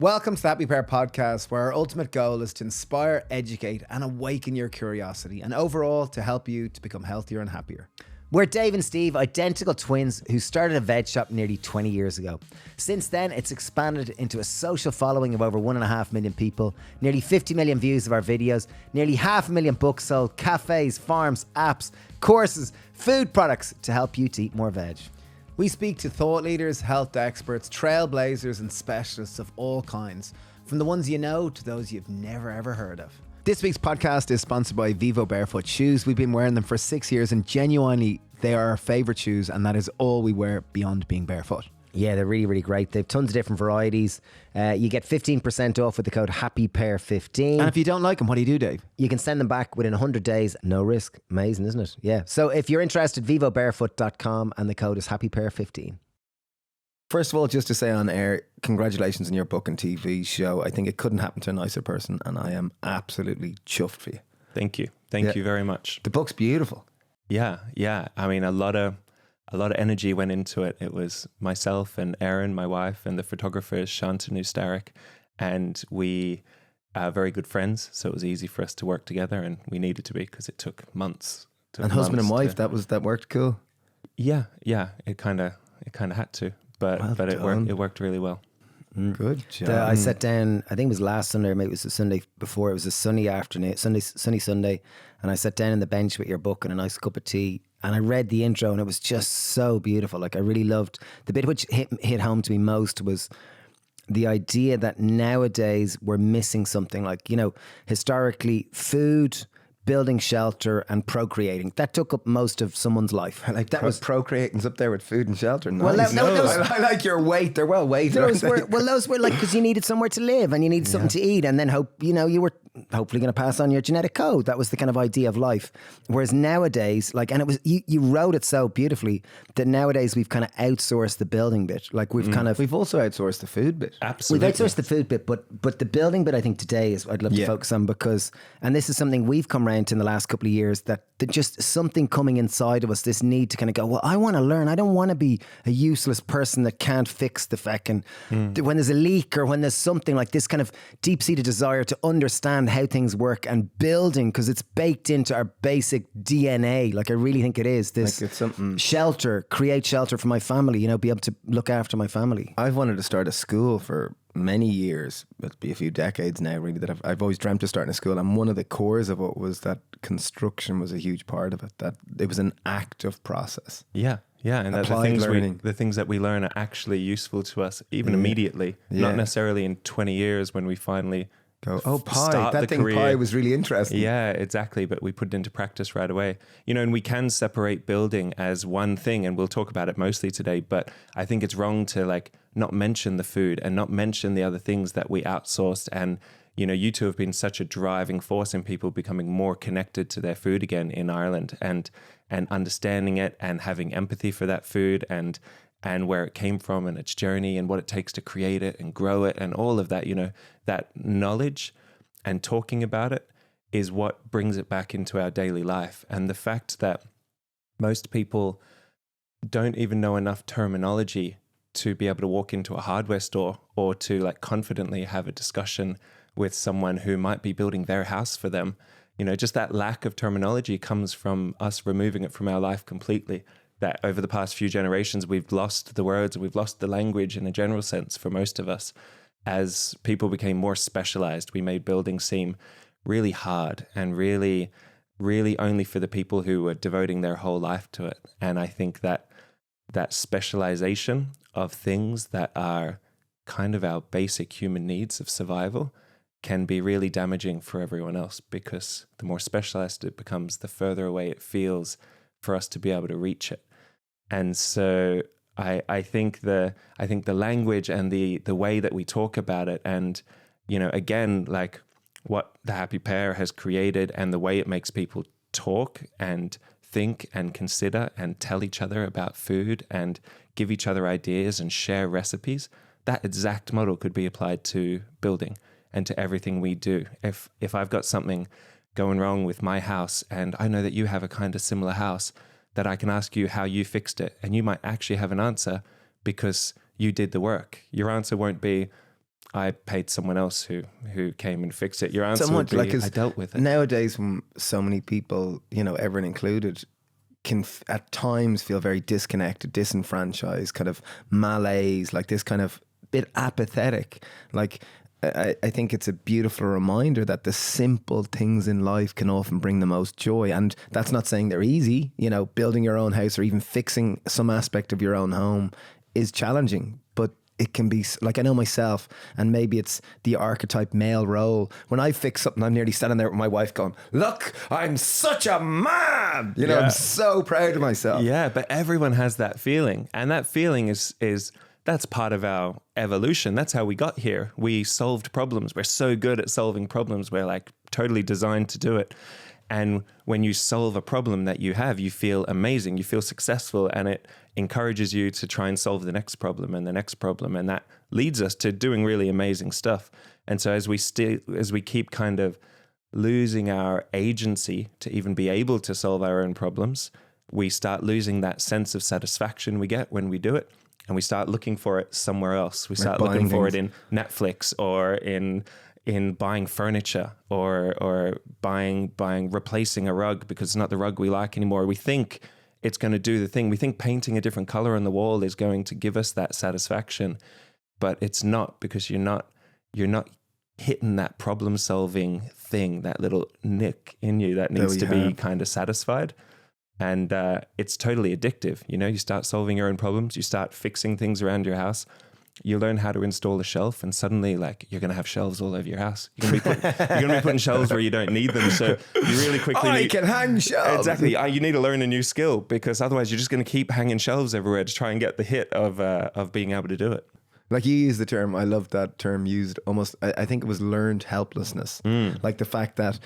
Welcome to the Happy Pear podcast, where our ultimate goal is to inspire, educate, and awaken your curiosity, and overall to help you to become healthier and happier. We're Dave and Steve, identical twins who started a veg shop nearly 20 years ago. Since then, it's expanded into a social following of over 1.5 million people, nearly 50 million views of our videos, nearly 500,000 books sold, cafes, farms, apps, courses, food products to help you to eat more veg. We speak to thought leaders, health experts, trailblazers, and specialists of all kinds, from the ones you know to those you've never ever heard of. This week's podcast is sponsored by Vivo Barefoot shoes. We've been wearing them for 6 years, and genuinely, they are our favourite shoes, and that is all we wear beyond being barefoot. Yeah, they're really, really great. They have tons of different varieties. You get 15% off with the code HAPPYPEAR15. And if you don't like them, what do you do, Dave? You can send them back within 100 days. No risk. Amazing, isn't it? Yeah. So if you're interested, vivobarefoot.com, and the code is HAPPYPEAR15. First of all, just to say on air, congratulations on your book and TV show. I think it couldn't happen to a nicer person, and I am absolutely chuffed for you. Thank you. Thank you very much. The book's beautiful. Yeah. I mean, a lot of energy went into it. It was myself and Erin, my wife, and the photographers, Shantanu Starik, and we are very good friends, so it was easy for us to work together, and we needed to be because it took months. And husband and wife, that worked cool. Yeah. It kind of had to, but it worked really well. Good job. I sat down, I think it was last Sunday, or maybe it was the Sunday before. It was a sunny afternoon, sunny Sunday, and I sat down on the bench with your book and a nice cup of tea, and I read the intro, and it was just so beautiful. Like, I really loved the bit which hit home to me most was the idea that nowadays we're missing something. Like, you know, historically, food, building shelter, and procreating, that took up most of someone's life. Like that was procreating's up there with food and shelter. Nice. Well, I like your weight. They're well weighted. Those were like, because you needed somewhere to live and you needed something to eat, and then you were hopefully going to pass on your genetic code. That was the kind of idea of life. Whereas nowadays, like, and it was you wrote it so beautifully that nowadays we've kind of outsourced the building bit. Like we've also outsourced the food bit. Absolutely, we've outsourced the food bit, but the building bit, I think today is what I'd love to focus on, because, and this is something we've come around in the last couple of years, that just something coming inside of us, this need to kind of go, well, I want to learn. I don't want to be a useless person that can't fix the feckin' when there's a leak, or when there's something like this kind of deep-seated desire to understand how things work, and building, because it's baked into our basic DNA. Like, I really think it is this, like, it's something, create shelter for my family, you know, be able to look after my family. I've wanted to start a school for many years. It'll be a few decades now, really, that I've always dreamt of starting a school, and one of the cores of it was that construction was a huge part of it, that it was an active process. Yeah, and that the things that we learn are actually useful to us even immediately, not necessarily in 20 years when we finally go, pie was really interesting. Yeah, exactly. But we put it into practice right away. You know, and we can separate building as one thing, and we'll talk about it mostly today. But I think it's wrong to like not mention the food and not mention the other things that we outsourced. And, you know, you two have been such a driving force in people becoming more connected to their food again in Ireland, and understanding it and having empathy for that food, and where it came from and its journey and what it takes to create it and grow it and all of that. You know, that knowledge and talking about it is what brings it back into our daily life. And the fact that most people don't even know enough terminology to be able to walk into a hardware store or to like confidently have a discussion with someone who might be building their house for them. You know, just that lack of terminology comes from us removing it from our life completely. That over the past few generations, we've lost the words, we've lost the language in a general sense for most of us. As people became more specialized, we made building seem really hard and really, really only for the people who were devoting their whole life to it. And I think that specialization of things that are kind of our basic human needs of survival can be really damaging for everyone else, because the more specialized it becomes, the further away it feels for us to be able to reach it. And so I think the language and the way that we talk about it, and, you know, again, like what the Happy Pear has created and the way it makes people talk and think and consider and tell each other about food and give each other ideas and share recipes, that exact model could be applied to building and to everything we do. If I've got something going wrong with my house and I know that you have a kind of similar house, that I can ask you how you fixed it, and you might actually have an answer because you did the work. Your answer won't be, I paid someone else who came and fixed it. Your answer So would much be, like I dealt with it. nowadays, when so many people, you know, everyone included, can at times feel very disconnected, disenfranchised, kind of malaise, like this kind of bit apathetic. Like I think it's a beautiful reminder that the simple things in life can often bring the most joy. And that's not saying they're easy. You know, building your own house or even fixing some aspect of your own home is challenging, but it can be, like, I know myself, and maybe it's the archetype male role. When I fix something, I'm nearly standing there with my wife going, look, I'm such a man. You know, I'm so proud of myself. Yeah, but everyone has that feeling. And that feeling is that's part of our evolution. That's how we got here. We solved problems. We're so good at solving problems. We're like totally designed to do it. And when you solve a problem that you have, you feel amazing, you feel successful, and it encourages you to try and solve the next problem and the next problem. And that leads us to doing really amazing stuff. And so as we keep kind of losing our agency to even be able to solve our own problems, we start losing that sense of satisfaction we get when we do it. And we start looking for it somewhere else. We start looking for it in Netflix or in buying furniture or replacing a rug because it's not the rug we like anymore. We think it's going to do the thing. We think painting a different color on the wall is going to give us that satisfaction, but it's not, because you're not hitting that problem solving thing, that little nick in you that needs to be kind of satisfied. And it's totally addictive. You know, you start solving your own problems, you start fixing things around your house, you learn how to install a shelf, and suddenly, like, you're going to have shelves all over your house. You're going to be putting shelves where you don't need them. So you really quickly I can hang shelves. Exactly. You need to learn a new skill, because otherwise you're just going to keep hanging shelves everywhere to try and get the hit of being able to do it. Like, you use the term, I love that term used almost, I think it was learned helplessness. Like the fact that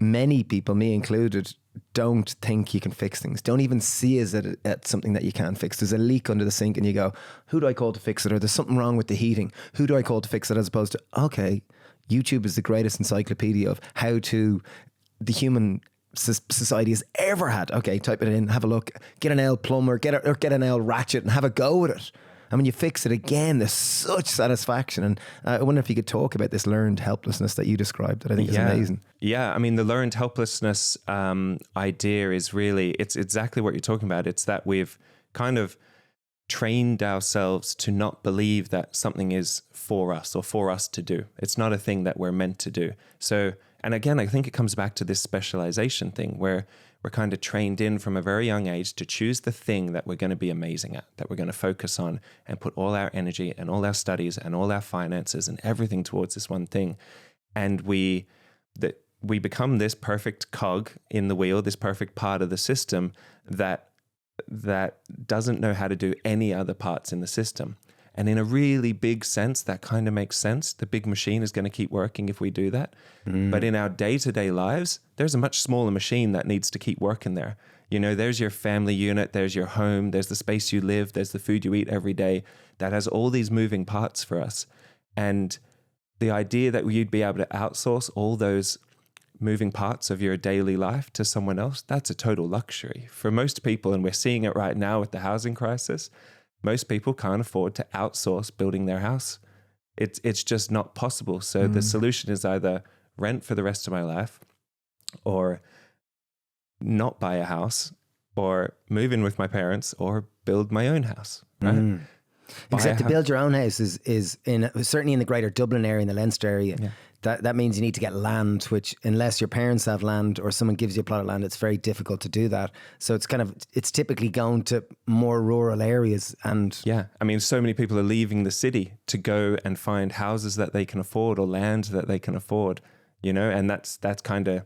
many people, me included, don't think you can fix things, don't even see it at something that you can fix. There's a leak under the sink and you go, who do I call to fix it? Or there's something wrong with the heating, who do I call to fix it? As opposed to, okay, YouTube is the greatest encyclopedia of how to the human society has ever had. Okay, type it in, have a look, get an L plumber, get an L ratchet and have a go with it. And when you fix it again, there's such satisfaction. And I wonder if you could talk about this learned helplessness that you described, that I think is amazing. Yeah, I mean, the learned helplessness idea is really, it's exactly what you're talking about. It's that we've kind of trained ourselves to not believe that something is for us or for us to do. It's not a thing that we're meant to do. So, and again, I think it comes back to this specialization thing where we're kind of trained in from a very young age to choose the thing that we're going to be amazing at, that we're going to focus on and put all our energy and all our studies and all our finances and everything towards this one thing. And we become this perfect cog in the wheel, this perfect part of the system that doesn't know how to do any other parts in the system. And in a really big sense, that kind of makes sense. The big machine is going to keep working if we do that. But in our day-to-day lives, there's a much smaller machine that needs to keep working there. You know, there's your family unit, there's your home, there's the space you live, there's the food you eat every day that has all these moving parts for us. And the idea that you'd be able to outsource all those moving parts of your daily life to someone else, that's a total luxury. For most people, and we're seeing it right now with the housing crisis, most people can't afford to outsource building their house. It's just not possible. So the solution is either rent for the rest of my life, or not buy a house, or move in with my parents, or build my own house. Right? Except to build your own house is certainly in the greater Dublin area, in the Leinster area. Yeah. That means you need to get land, which unless your parents have land or someone gives you a plot of land, it's very difficult to do that. So it's typically going to more rural areas. And yeah, I mean, so many people are leaving the city to go and find houses that they can afford or land that they can afford, you know, and that's going to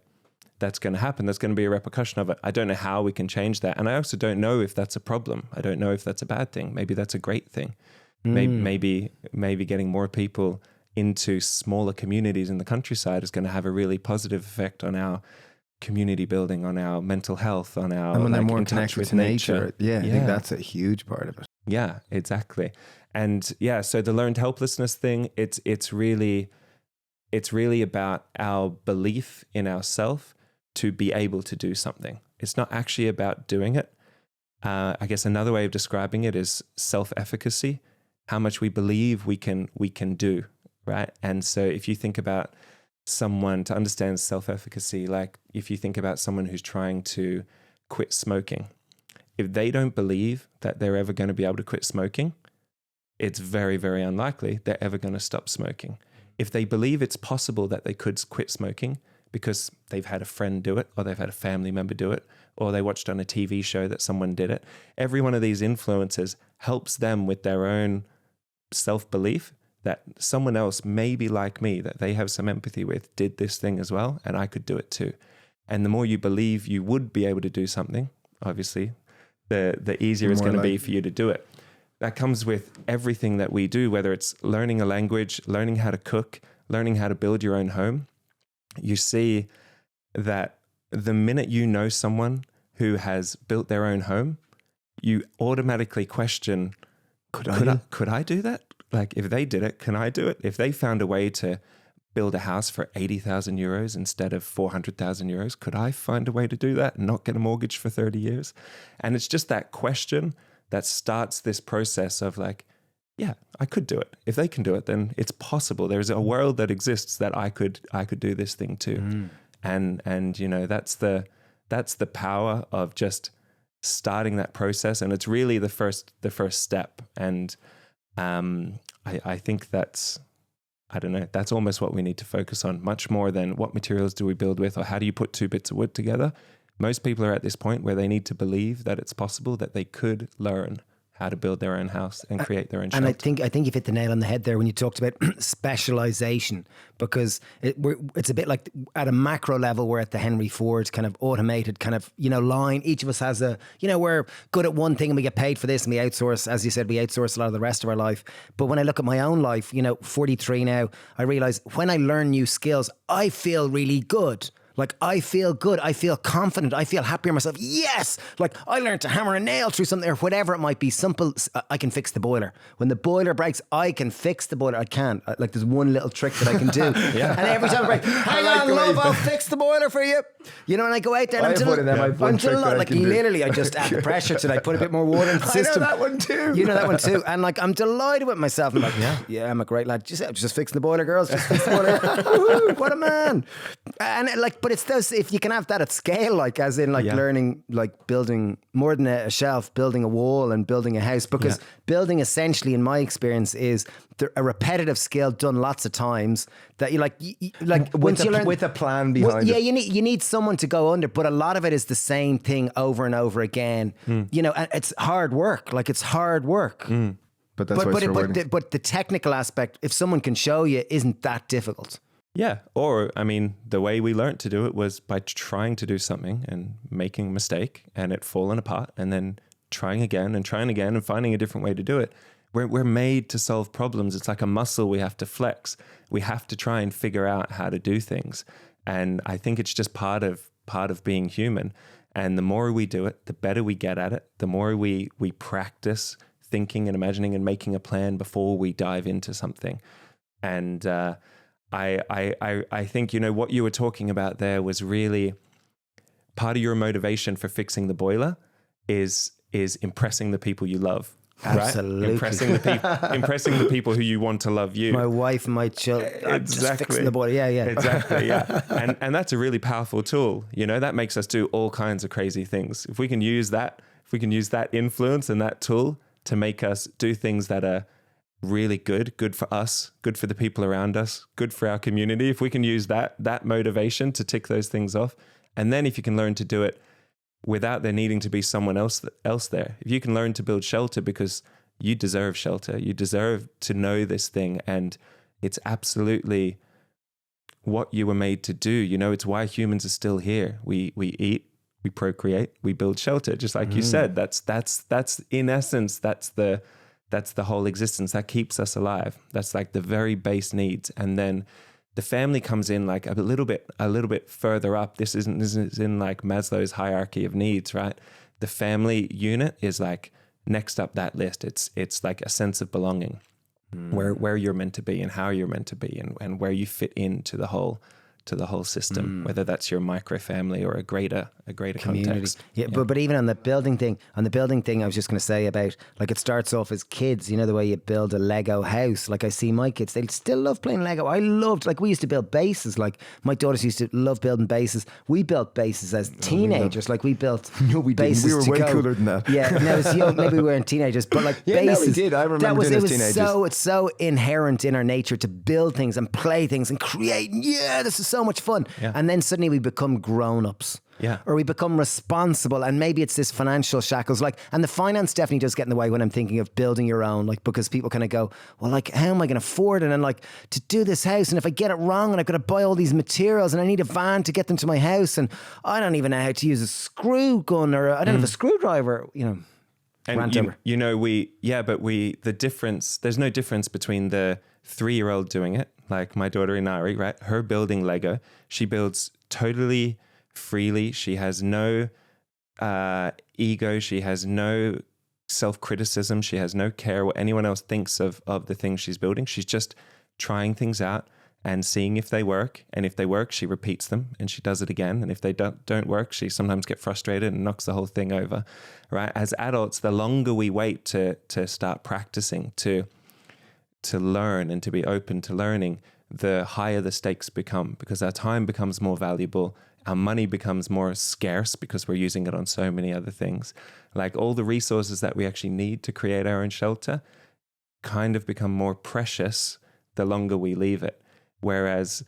happen. There's going to be a repercussion of it. I don't know how we can change that. And I also don't know if that's a problem. I don't know if that's a bad thing. Maybe that's a great thing. Maybe getting more people into smaller communities in the countryside is going to have a really positive effect on our community building, on our mental health, on our and when they're more connected to nature. Yeah, I think that's a huge part of it. Yeah, exactly. And yeah, so the learned helplessness thing, it's really about our belief in ourselves to be able to do something. It's not actually about doing it. I guess another way of describing it is self-efficacy, how much we believe we can do. right? And so if you think about someone, to understand self-efficacy, like if you think about someone who's trying to quit smoking, if they don't believe that they're ever going to be able to quit smoking, it's very, very unlikely they're ever going to stop smoking. If they believe it's possible that they could quit smoking because they've had a friend do it, or they've had a family member do it, or they watched on a TV show that someone did it, every one of these influences helps them with their own self-belief that someone else, maybe like me, that they have some empathy with, did this thing as well, and I could do it too. And the more you believe you would be able to do something, obviously, the easier it's going to be for you to do it. That comes with everything that we do, whether it's learning a language, learning how to cook, learning how to build your own home. You see that the minute you know someone who has built their own home, you automatically question, could I do that? Like, if they did it, can I do it? If they found a way to build a house for 80,000 euros instead of 400,000 euros, could I find a way to do that and not get a mortgage for 30 years? And it's just that question that starts this process of like, yeah, I could do it. If they can do it, then it's possible. There's a world that exists that I could do this thing too. And you know, that's the power of just starting that process. And it's really the first step. And I think that's, I don't know, that's almost what we need to focus on, much more than what materials do we build with, or how do you put two bits of wood together. Most people are at this point where they need to believe that it's possible, that they could learn how to build their own house and create their own shelter. And I think you've hit the nail on the head there when you talked about specialization, because it's a bit like at a macro level, we're at the Henry Ford kind of automated kind of, you know, line. Each of us has a, you know, we're good at one thing and we get paid for this, and we outsource, as you said, we outsource a lot of the rest of our life. But when I look at my own life, you know, 43 now, I realize when I learn new skills, I feel really good. Like, I feel good. I feel confident. I feel happy in myself. Yes! Like, I learned to hammer a nail through something, or whatever it might be. Simple. I can fix the boiler. When the boiler breaks, I can fix the boiler. I can't. Like, there's one little trick that I can do. And every time I break, hang on, love, I'll fix the boiler for you. You know, and I go out there and I'm delighted. Like, literally, I just add the pressure to, like, put a bit more water in the system. I know that one too. You know that one too. And, like, I'm delighted with myself. I'm like, yeah, I'm a great lad. Just fixing the boiler, girls. Just fix the boiler. Woo-hoo, what a man. And, like, but it's those, if you can have that at scale, like, as in, like, learning, like, building more than a shelf, building a wall and building a house, because building, essentially, in my experience, is a repetitive skill done lots of times that you like once you learn with a plan behind it. You need someone to go under, but a lot of it is the same thing over and over again. You know, and it's hard work. Like, it's hard work. But that's why it's rewarding. But the technical aspect, if someone can show you, isn't that difficult. Yeah. Or, I mean, the way we learned to do it was by trying to do something and making a mistake and it falling apart, and then trying again and finding a different way to do it. We're made to solve problems. It's like a muscle we have to flex. We have to try and figure out how to do things. And I think it's just part of being human. And the more we do it, the better we get at it. The more we practice thinking and imagining and making a plan before we dive into something. And I think, you know, what you were talking about there was really part of your motivation for fixing the boiler is impressing the people you love. Absolutely. Right? Impressing the people who you want to love you. My wife, my children. Exactly. Just fixing the boiler. Yeah. Exactly. Yeah. And that's a really powerful tool. You know, that makes us do all kinds of crazy things. If we can use that influence and that tool to make us do things that are really good for us, good for the people around us, good for our community. If we can use that motivation to tick those things off, and then if you can learn to do it without there needing to be someone else there, if you can learn to build shelter because you deserve shelter, you deserve to know this thing, and it's absolutely what you were made to do. You know, it's why humans are still here. We eat, we procreate, we build shelter, just like you said. That's in essence, that's the whole existence that keeps us alive. That's like the very base needs. And then the family comes in like a little bit further up. This is in like Maslow's hierarchy of needs, right? The family unit is like next up that list. It's like a sense of belonging, where you're meant to be and how you're meant to be, and where you fit into the whole to the whole system, whether that's your micro family or a greater context. Yeah, but even on the building thing, I was just going to say about, like, it starts off as kids, you know, the way you build a Lego house. Like, I see my kids, they still love playing Lego. I loved, like, we used to build bases. Like, my daughters used to love building bases. We built bases as teenagers. Like, we built bases. We were way cooler than that. Yeah, no, it was young. Maybe we weren't teenagers, but like bases. No, we did. I remember doing it as teenagers. It's so inherent in our nature to build things and play things and create. Yeah, this is so much fun. Yeah. And then suddenly we become grown-ups. Yeah. Or we become responsible, and maybe it's this financial shackles. Like, and the finance definitely does get in the way when I'm thinking of building your own, like, because people kind of go, well, like, how am I going to afford it? And like, to do this house, and if I get it wrong, and I've got to buy all these materials, and I need a van to get them to my house, and I don't even know how to use a screw gun, or I don't have a screwdriver, you know. And there's no difference between the 3-year-old doing it, like my daughter Inari, right? Her building Lego, she builds totally freely. She has no ego. She has no self-criticism. She has no care what anyone else thinks of the things she's building. She's just trying things out and seeing if they work. And if they work, she repeats them and she does it again. And if they don't work, she sometimes gets frustrated and knocks the whole thing over, right? As adults, the longer we wait to start practicing, to learn and to be open to learning, the higher the stakes become, because our time becomes more valuable. Our money becomes more scarce because we're using it on so many other things. Like, all the resources that we actually need to create our own shelter kind of become more precious the longer we leave it. Whereas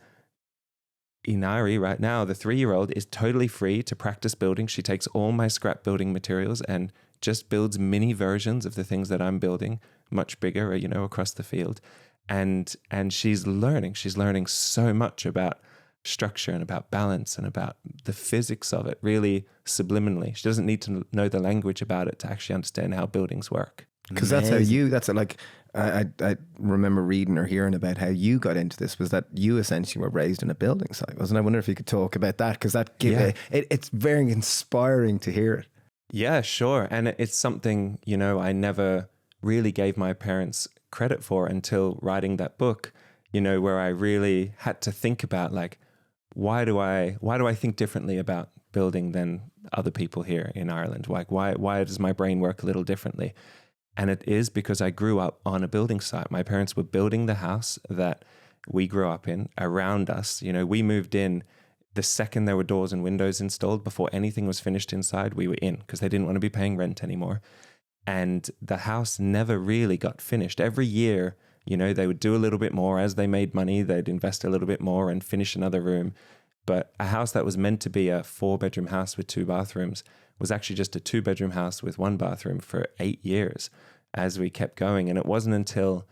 Inari right now, the 3-year-old, is totally free to practice building. She takes all my scrap building materials and just builds mini versions of the things that I'm building, much bigger, you know, across the field. And she's learning so much about structure and about balance and about the physics of it, really subliminally. She doesn't need to know the language about it to actually understand how buildings work. Because I remember reading or hearing about how you got into this, was that you essentially were raised in a building site, wasn't it? I wonder if you could talk about that, because it's very inspiring to hear it. Yeah, sure. And it's something, you know, I never really gave my parents credit for until writing that book, you know, where I really had to think about, like, why do I think differently about building than other people here in Ireland? Like, why does my brain work a little differently? And it is because I grew up on a building site. My parents were building the house that we grew up in around us. You know, we moved in the second there were doors and windows installed. Before anything was finished inside, we were in, because they didn't want to be paying rent anymore. And the house never really got finished. Every year, you know, they would do a little bit more as they made money. They'd invest a little bit more and finish another room. But a house that was meant to be a 4-bedroom house with 2 bathrooms was actually just a 2-bedroom house with 1 bathroom for 8 years as we kept going. And it wasn't until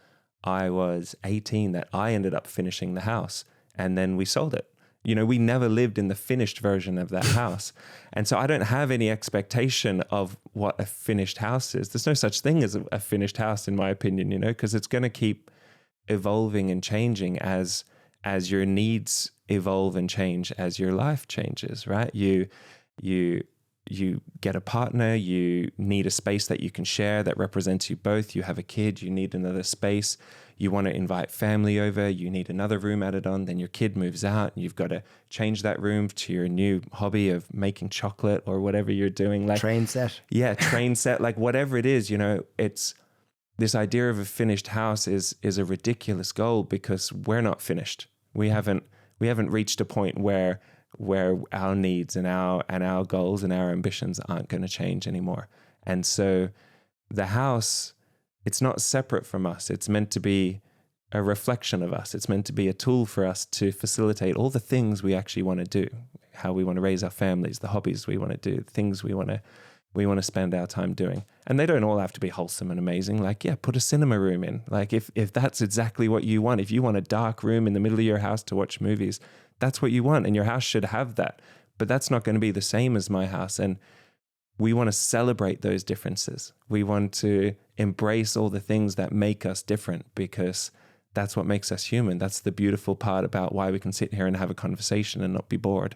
I was 18 that I ended up finishing the house, and then we sold it. You know, we never lived in the finished version of that house. And so I don't have any expectation of what a finished house is. There's no such thing as a finished house, in my opinion, you know, because it's going to keep evolving and changing as your needs evolve and change, as your life changes, right? You get a partner, you need a space that you can share that represents you both. You have a kid, you need another space. You want to invite family over, you need another room added on. Then your kid moves out and you've got to change that room to your new hobby of making chocolate or whatever you're doing. Like train set. Yeah, train set, like whatever it is, you know, it's this idea of a finished house is a ridiculous goal, because we're not finished. We haven't reached a point where our needs and our goals and our ambitions aren't going to change anymore. And so the house, it's not separate from us. It's meant to be a reflection of us. It's meant to be a tool for us to facilitate all the things we actually want to do, how we want to raise our families, the hobbies we want to do, the things we want to spend our time doing. And they don't all have to be wholesome and amazing. Like, yeah, put a cinema room in. Like, if that's exactly what you want, if you want a dark room in the middle of your house to watch movies, that's what you want, and your house should have that. But that's not going to be the same as my house. And we want to celebrate those differences. We want to embrace all the things that make us different, because that's what makes us human. That's the beautiful part about why we can sit here and have a conversation and not be bored.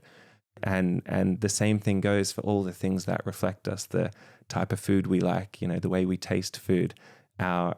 And the same thing goes for all the things that reflect us, the type of food we like, you know, the way we taste food, our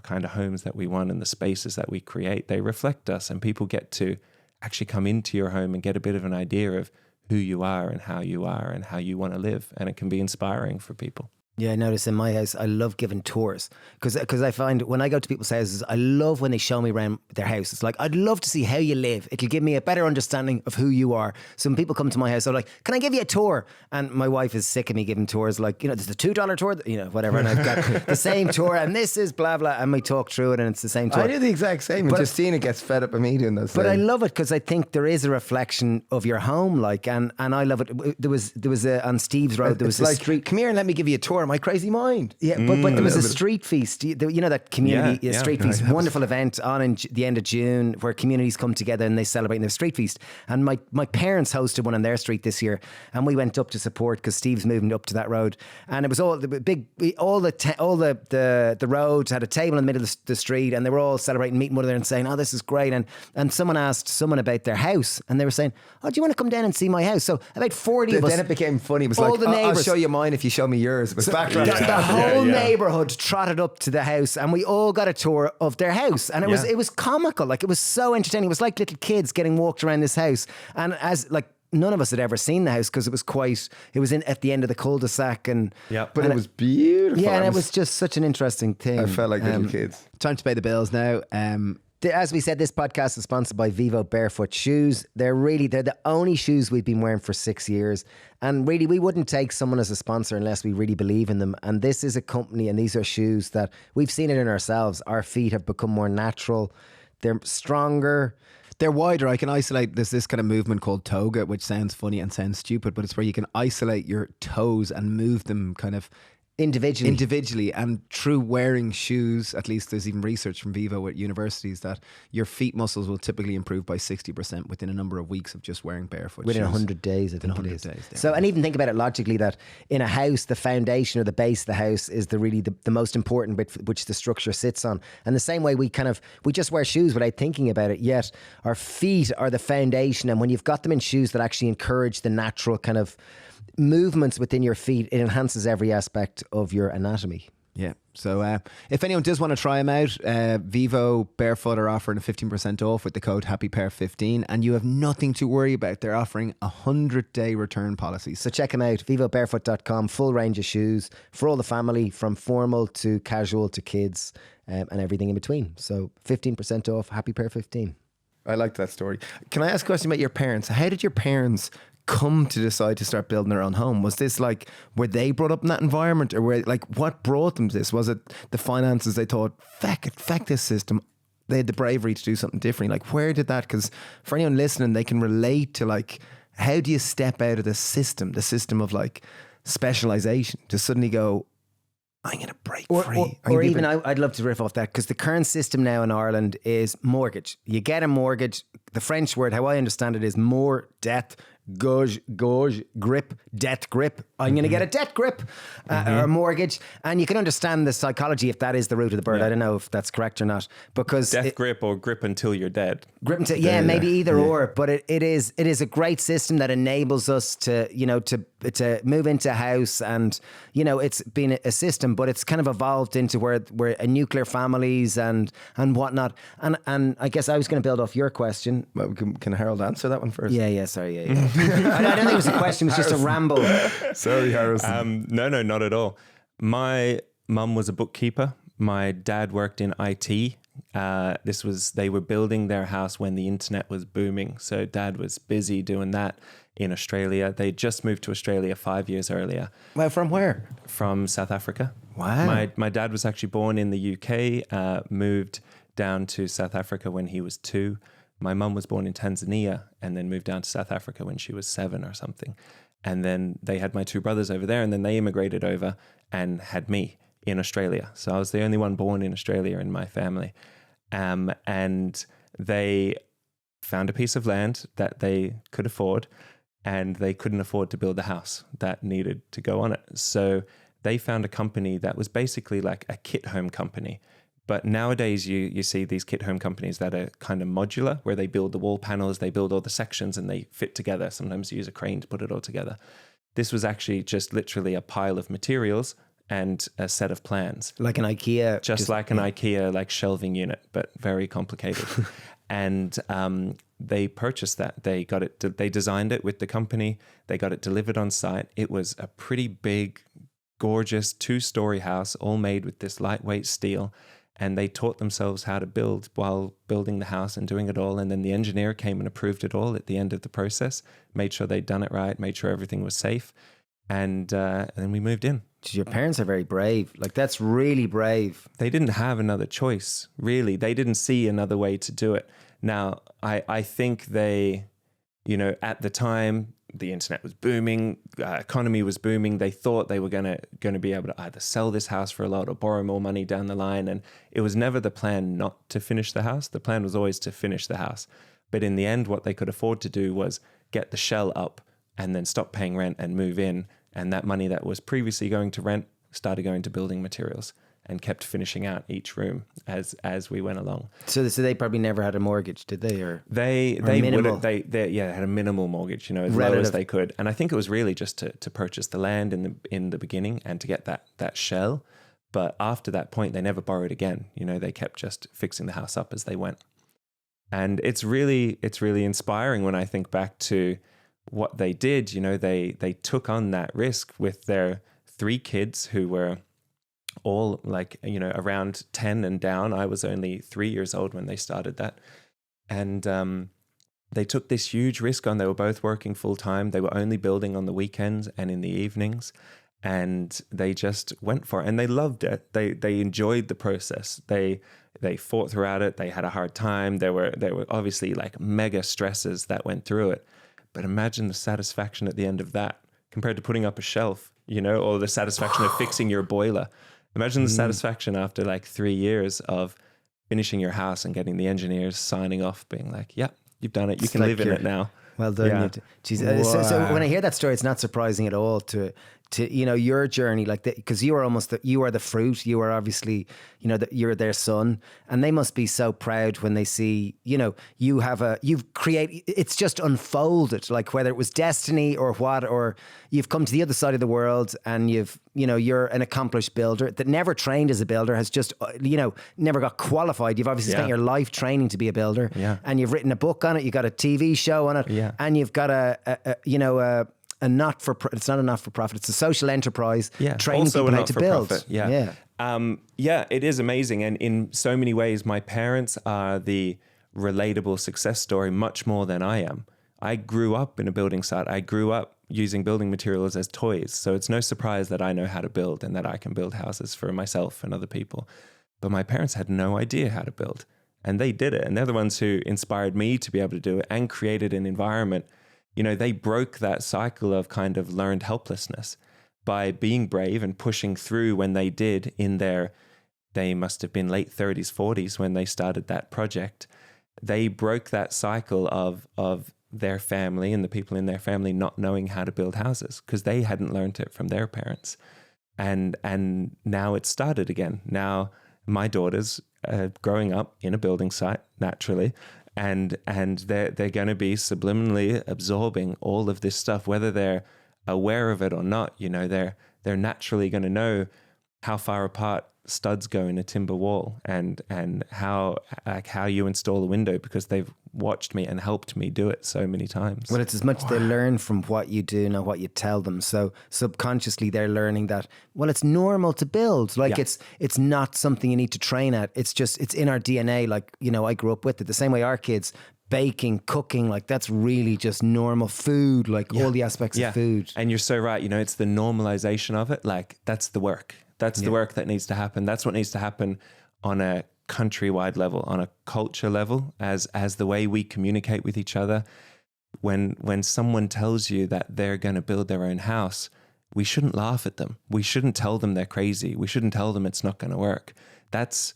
kind of homes that we want, and the spaces that we create. They reflect us, and people get to actually come into your home and get a bit of an idea of who you are and how you want to live. And it can be inspiring for people. Yeah, I notice in my house, I love giving tours because I find when I go to people's houses, I love when they show me around their house. It's like, I'd love to see how you live. It'll give me a better understanding of who you are. So when people come to my house, they're like, can I give you a tour? And my wife is sick of me giving tours. Like, there's the $2 tour, whatever. And I've got the same tour and this is blah, blah. And we talk through it and it's the same tour. I do the exact same. And Justina gets fed up of me doing this. But I love it because I think there is a reflection of your home. Like, and I love it. There was on Steve's Road, there was a street. Come here and let me give you a tour of my crazy mind. Yeah, but there was a street feast. That community street feast, wonderful event on in the end of June where communities come together and they celebrate their street feast. And my parents hosted one on their street this year, and we went up to support because Steve's moving up to that road. And it was all the roads had a table in the middle of the street, and they were all celebrating, meeting one another and saying, "Oh, this is great." And someone asked someone about their house, and they were saying, "Oh, do you want to come down and see my house?" So about 40 of us. Then it became funny. It was all like, the neighbors, I'll show you mine if you show me yours. It was background. The whole neighborhood trotted up to the house and we all got a tour of their house, and it was comical. Like, it was so entertaining. It was like little kids getting walked around this house, and as like none of us had ever seen the house because it was in at the end of the cul-de-sac, and it was beautiful. Yeah, and it was just such an interesting thing. I felt like little kids. Time to pay the bills now. As we said, this podcast is sponsored by Vivo Barefoot Shoes. They're the only shoes we've been wearing for 6 years. And really, we wouldn't take someone as a sponsor unless we really believe in them. And this is a company, and these are shoes that we've seen it in ourselves. Our feet have become more natural. They're stronger. They're wider. I can isolate. There's this kind of movement called toga, which sounds funny and sounds stupid, but it's where you can isolate your toes and move them kind of individually, and through wearing shoes, at least there's even research from Vivo at universities that your feet muscles will typically improve by 60% within a number of weeks of just wearing barefoot within shoes. 100 days. Within 100 days. So, and even think about it logically, that in a house, the foundation or the base of the house is the most important bit which the structure sits on. And the same way we just wear shoes without thinking about it, yet our feet are the foundation. And when you've got them in shoes that actually encourage the natural kind of movements within your feet, it enhances every aspect of your anatomy. Yeah. So if anyone does want to try them out, Vivo Barefoot are offering a 15% off with the code HappyPear15, and you have nothing to worry about. They're offering a 100-day return policy. So check them out, vivobarefoot.com, full range of shoes for all the family, from formal to casual to kids, and everything in between. So 15% off, HappyPear15. I liked that story. Can I ask a question about your parents? How did your parents come to decide to start building their own home? Was this like, were they brought up in that environment, or what brought them to this? Was it the finances? They thought, feck this system. They had the bravery to do something different. Like, where did that, because for anyone listening, they can relate to, like, how do you step out of the system of like specialization to suddenly go, I'm going to break free. I'd love to riff off that, because the current system now in Ireland is mortgage. You get a mortgage. The French word, how I understand it, is more debt, gauge, grip, debt grip. I'm going to get a debt grip or a mortgage. And you can understand the psychology if that is the root of the bird. I don't know if that's correct or not, because death grip or grip until you're dead. Grip until, maybe either or. But it is a great system that enables us to move into a house, and it's been a system, but it's kind of evolved into where nuclear families and whatnot. And I guess I was going to build off your question. Well, can Harold answer that one first? Sorry. I don't think it was a question, it was just a ramble. Sorry, Harrison. No, not at all. My mum was a bookkeeper. My dad worked in IT. They were building their house when the internet was booming. So dad was busy doing that in Australia. They just moved to Australia 5 years earlier. Well, from where? From South Africa. Wow. My dad was actually born in the UK, moved down to South Africa when he was 2. My mum was born in Tanzania and then moved down to South Africa when she was 7 or something. And then they had my 2 brothers over there, and then they immigrated over and had me in Australia. So I was the only one born in Australia in my family. And they found a piece of land that they could afford, and they couldn't afford to build a house that needed to go on it. So they found a company that was basically like a kit home company. But nowadays you see these kit home companies that are kind of modular, where they build the wall panels, they build all the sections, and they fit together. Sometimes you use a crane to put it all together. This was actually just literally a pile of materials and a set of plans. Like an IKEA. Like an IKEA, like shelving unit, but very complicated. And they purchased that. They got it. They designed it with the company. They got it delivered on site. It was a pretty big, gorgeous 2-story house, all made with this lightweight steel. And they taught themselves how to build while building the house and doing it all. And then the engineer came and approved it all at the end of the process, made sure they'd done it right, made sure everything was safe. And then we moved in. Your parents are very brave. Like, that's really brave. They didn't have another choice, really. They didn't see another way to do it. Now, I think they, at the time, the internet was booming, economy was booming. They thought they were going to be able to either sell this house for a lot or borrow more money down the line. And it was never the plan not to finish the house. The plan was always to finish the house. But in the end, what they could afford to do was get the shell up and then stop paying rent and move in. And that money that was previously going to rent started going to building materials and kept finishing out each room as we went along. So they probably never had a mortgage, did they? Or they minimal? They had a minimal mortgage, as low as they could. And I think it was really just to purchase the land in the beginning and to get that shell. But after that point, they never borrowed again. They kept just fixing the house up as they went. And it's really inspiring when I think back to what they did. They took on that risk with their 3 kids who were all around 10 and down. I was only 3 years old when they started that. And they took this huge risk on. They were both working full time. They were only building on the weekends and in the evenings. And they just went for it. And they loved it. They enjoyed the process. They fought throughout it. They had a hard time. There were obviously like mega stresses that went through it. But imagine the satisfaction at the end of that compared to putting up a shelf, or the satisfaction of fixing your boiler. Imagine the satisfaction after like 3 years of finishing your house and getting the engineers signing off, being like, yeah, you've done it. You can live in it now. Well done. Yeah. Jeez. So when I hear that story, it's not surprising at all to your journey, like that, because you are you are the fruit. You are obviously, you're their son, and they must be so proud when they see, you've created, it's just unfolded, like whether it was destiny or what, or you've come to the other side of the world and you're an accomplished builder that never trained as a builder, has just, never got qualified. You've obviously spent your life training to be a builder, and you've written a book on it. You got a TV show on it, and you've got it's not a not-for-profit, it's a social enterprise, training also people how to build. It is amazing. And in so many ways, my parents are the relatable success story much more than I am. I grew up in a building site. I grew up using building materials as toys. So it's no surprise that I know how to build and that I can build houses for myself and other people. But my parents had no idea how to build, and they did it. And they're the ones who inspired me to be able to do it and created an environment. They broke that cycle of kind of learned helplessness by being brave and pushing through when they did they must have been late 30s, 40s when they started that project. They broke that cycle of their family and the people in their family not knowing how to build houses because they hadn't learned it from their parents. And now it's started again. Now my daughter's growing up in a building site naturally. And they're going to be subliminally absorbing all of this stuff, whether they're aware of it or not. They're naturally going to know how far apart studs go in a timber wall and how you install a window because they've watched me and helped me do it so many times. Well, it's as much they learn from what you do, not what you tell them. So subconsciously they're learning that, well, it's normal to build. Like it's not something you need to train at. It's in our DNA. Like, I grew up with it the same way our kids, baking, cooking, like that's really just normal food, like all the aspects of food. And you're so right. It's the normalisation of it. Like that's the work. That's the work that needs to happen. That's what needs to happen on a countrywide level, on a culture level, as the way we communicate with each other. When someone tells you that they're going to build their own house, we shouldn't laugh at them. We shouldn't tell them they're crazy. We shouldn't tell them it's not going to work. That's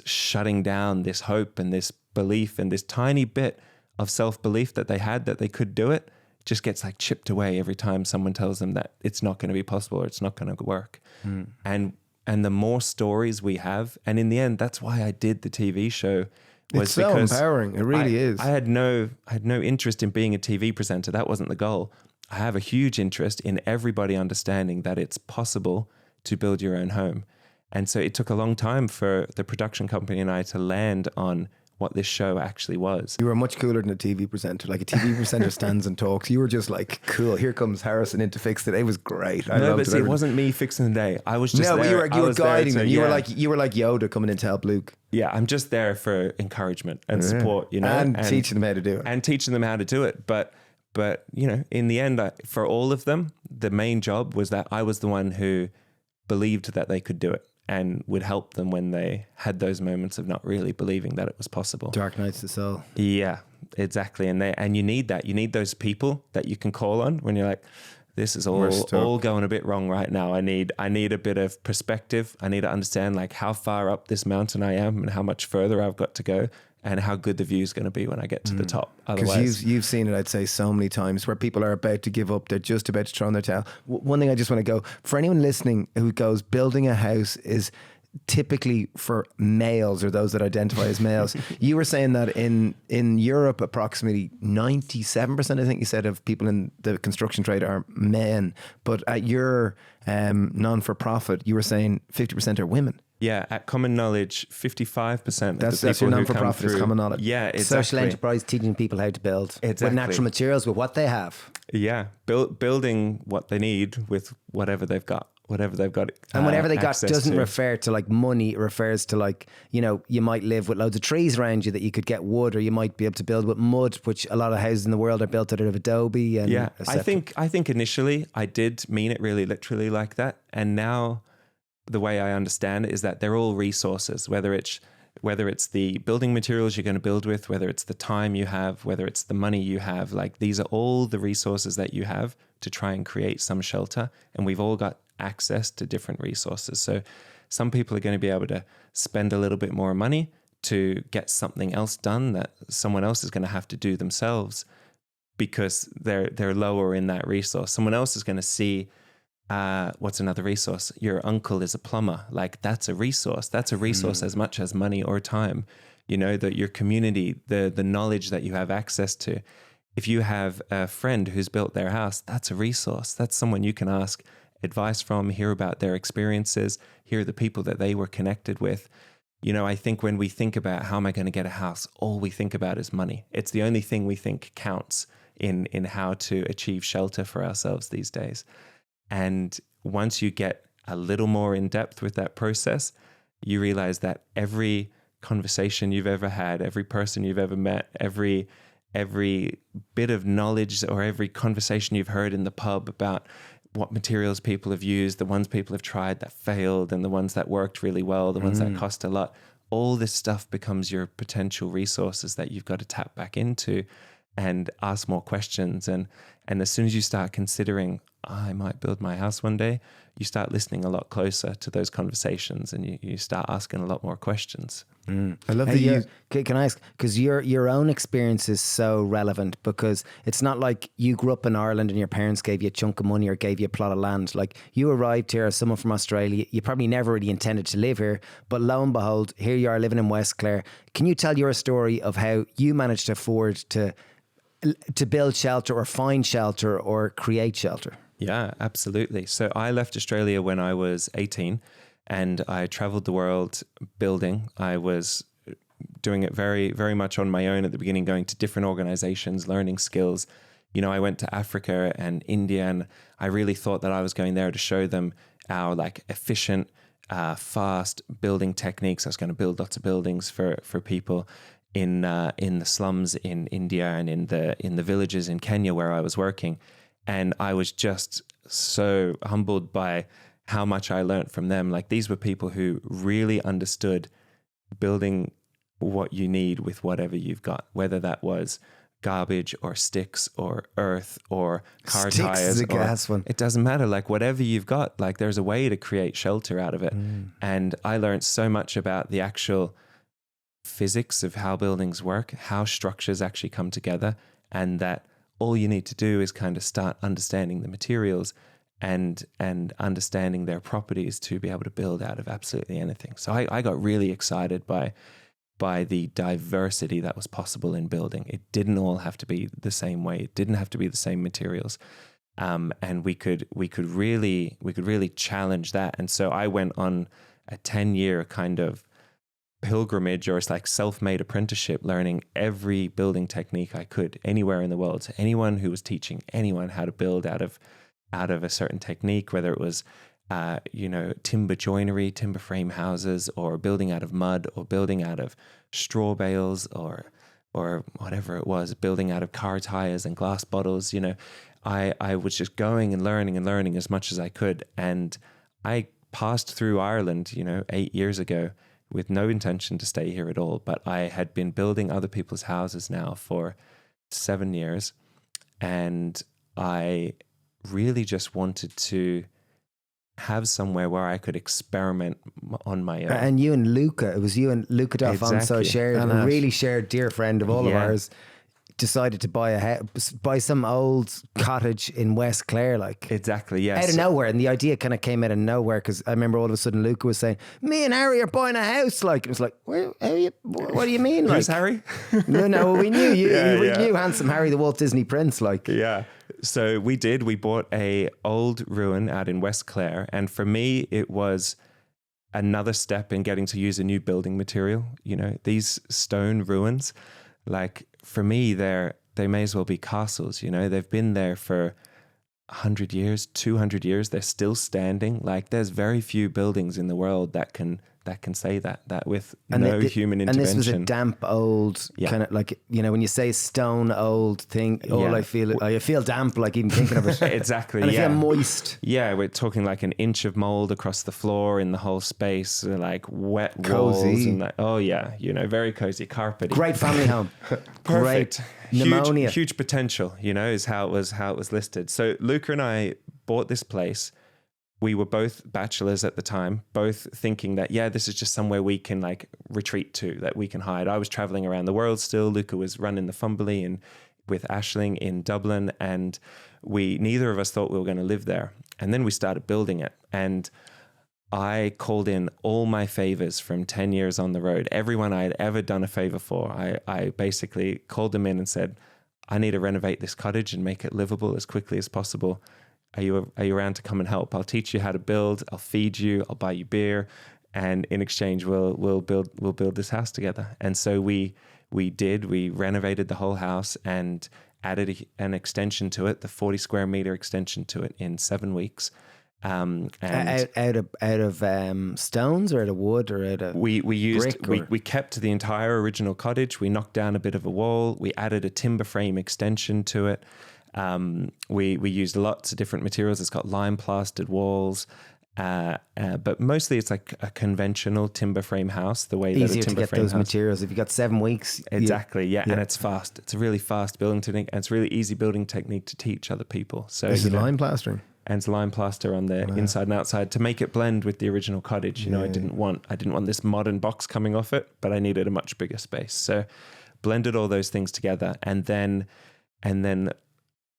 shutting down this hope and this belief and this tiny bit of self-belief that they had that they could do it. Just gets like chipped away every time someone tells them that it's not going to be possible or it's not going to work. And the more stories we have, and in the end, that's why I did the TV show. It's so empowering. It really is. I had no interest in being a TV presenter. That wasn't the goal. I have a huge interest in everybody understanding that it's possible to build your own home. And so it took a long time for the production company and I to land on what this show actually was. You were much cooler than a TV presenter. Like a TV presenter stands and talks. You were just like, cool, here comes Harrison in to fix the day. It was great. I No, loved but see, it wasn't me fixing the day. I was just No, but there. you were I was there guiding to- them. yeah. You were like Yoda coming in to help Luke. Yeah, I'm just there for encouragement and support, you know, and teaching them how to do it. and teaching them how to do it. But you know, in the end, for all of them, the main job was that I was the one who believed that they could do it and would help them when they had those moments of not really believing that it was possible. Dark nights of the soul. Yeah, exactly. And you need that. You need those people that you can call on when you're like, this is all going a bit wrong right now. I need a bit of perspective. I need to understand like how far up this mountain I am and how much further I've got to go and how good the view is going to be when I get to the top. Because Otherwise, you've seen it, I'd say, so many times where people are about to give up. They're just about to throw in their towel. One thing I just want to go, for anyone listening who goes, building a house is typically for males or those that identify as males. You were saying that in Europe, approximately 97%, I think you said, of people in the construction trade are men. But at your non-for-profit, you were saying 50% are women. yeah, at Common Knowledge, 55% That's of the people your who come non-for-profit is through- Common Knowledge. Yeah, exactly. Social enterprise teaching people how to build with Exactly. natural materials, with what they have. Yeah, building what they need with whatever they've got. And whatever they got access doesn't to. refer to like money. It refers to like, you know, you might live with loads of trees around you that you could get wood, or you might be able to build with mud, which a lot of houses in the world are built out of adobe. And Yeah, et cetera. I think initially I did mean it really literally like that, and now the way I understand it is that they're all resources. Whether it's the building materials you're going to build with, whether it's the time you have, whether it's the money you have, like these are all the resources that you have to try and create some shelter, and we've all got access to different resources. So some people are going to be able to spend a little bit more money to get something else done that someone else is going to have to do themselves because they're lower in that resource. Someone else is going to see what's another resource? Your uncle is a plumber. Like that's a resource. That's a resource as much as money or time. You know, that your community, the knowledge that you have access to. If you have a friend who's built their house, that's a resource. That's someone you can ask advice from, hear about their experiences, hear the people that they were connected with. You know, I think when we think about how am I going to get a house, all we think about is money. It's the only thing we think counts in how to achieve shelter for ourselves these days. And once you get a little more in depth with that process, you realize that every conversation you've ever had, every person you've ever met, every bit of knowledge or every conversation you've heard in the pub about what materials people have used, the ones people have tried that failed and the ones that worked really well, the ones that cost a lot, all this stuff becomes your potential resources that you've got to tap back into and ask more questions. And as soon as you start considering, I might build my house one day, you start listening a lot closer to those conversations and you start asking a lot more questions. I love Hey, that can I ask, because your own experience is so relevant, because it's not like you grew up in Ireland and your parents gave you a chunk of money or gave you a plot of land. Like you arrived here as someone from Australia, you probably never really intended to live here, but lo and behold, here you are living in West Clare. Can you tell your story of how you managed to afford to build shelter or find shelter or create shelter? Yeah, absolutely. So I left Australia when I was 18 and I traveled the world building. I was doing it very, very much on my own at the beginning, going to different organizations, learning skills. You know, I went to Africa and India, and I really thought that I was going there to show them our like efficient, fast building techniques. I was going to build lots of buildings for people in the slums in India and in the villages in Kenya where I was working. And I was just so humbled by how much I learned from them. Like these were people who really understood building what you need with whatever you've got, whether that was garbage or sticks or earth or car Sticks tires. is a gas one. It doesn't matter. Like whatever you've got, like there's a way to create shelter out of it. And I learned so much about the actual physics of how buildings work, how structures actually come together, and that all you need to do is kind of start understanding the materials and understanding their properties to be able to build out of absolutely anything. So I got really excited by the diversity that was possible in building. It didn't all have to be the same way. It didn't have to be the same materials. And we could really challenge that. And so I went on a 10-year kind of pilgrimage, or it's like self-made apprenticeship, learning every building technique I could anywhere in the world, to anyone who was teaching anyone how to build out of a certain technique, whether it was timber joinery, timber frame houses, or building out of mud, or building out of straw bales, or whatever it was, building out of car tires and glass bottles. I was just going and learning as much as I could. And I passed through Ireland, 8 years ago, with no intention to stay here at all. But I had been building other people's houses now for 7 years. And I really just wanted to have somewhere where I could experiment on my own. And you and Luca, it was you and Luca D'Alfonso Exactly. a really shared dear friend of all of ours, decided to buy some old cottage in West Clare, like Exactly, yes. out of nowhere. And the idea kind of came out of nowhere, because I remember all of a sudden Luca was saying, "Me and Harry are buying a house." Like, it was like, what do you mean? Who's like, Harry? No, we knew you. We Yeah. knew handsome Harry, the Walt Disney Prince. Like, Yeah. So we bought a old ruin out in West Clare. And for me, it was another step in getting to use a new building material. These stone ruins, like, for me, they may as well be castles. They've been there for 100 years, 200 years. They're still standing. Like, there's very few buildings in the world that can say that with no human intervention. And this was a damp old kind of, like, when you say stone old thing, I feel damp, like, even thinking of it. Exactly. And I feel moist. Yeah, we're talking like an inch of mold across the floor in the whole space, like wet Cozy. walls, and very cozy, carpety. Great family home. Perfect. Great pneumonia. Huge potential, is how it was listed. So Luca and I bought this place. We were both bachelors at the time, both thinking that, this is just somewhere we can, like, retreat to, that we can hide. I was traveling around the world still. Luca was running the Fumbly and with Ashling in Dublin, and neither of us thought we were going to live there. And then we started building it, and I called in all my favors from 10 years on the road. Everyone I had ever done a favor for, I basically called them in and said, I need to renovate this cottage and make it livable as quickly as possible. Are you around to come and help? I'll teach you how to build. I'll feed you. I'll buy you beer, and in exchange, we'll build this house together. And so we renovated the whole house and added an extension to it, the 40 square meter extension to it, in 7 weeks. And out of stones, or out of wood, or out of we kept the entire original cottage. We knocked down a bit of a wall. We added a timber frame extension to it. We used lots of different materials. It's got lime plastered walls, but mostly it's like a conventional timber frame house. The way easier that a timber to get frame those house. materials if you got 7 weeks. Exactly, and it's fast. It's a really fast building technique, and it's a really easy building technique to teach other people. So Is it lime plastering? And it's lime plaster on the inside and outside to make it blend with the original cottage. I didn't want this modern box coming off it, but I needed a much bigger space. So blended all those things together, and then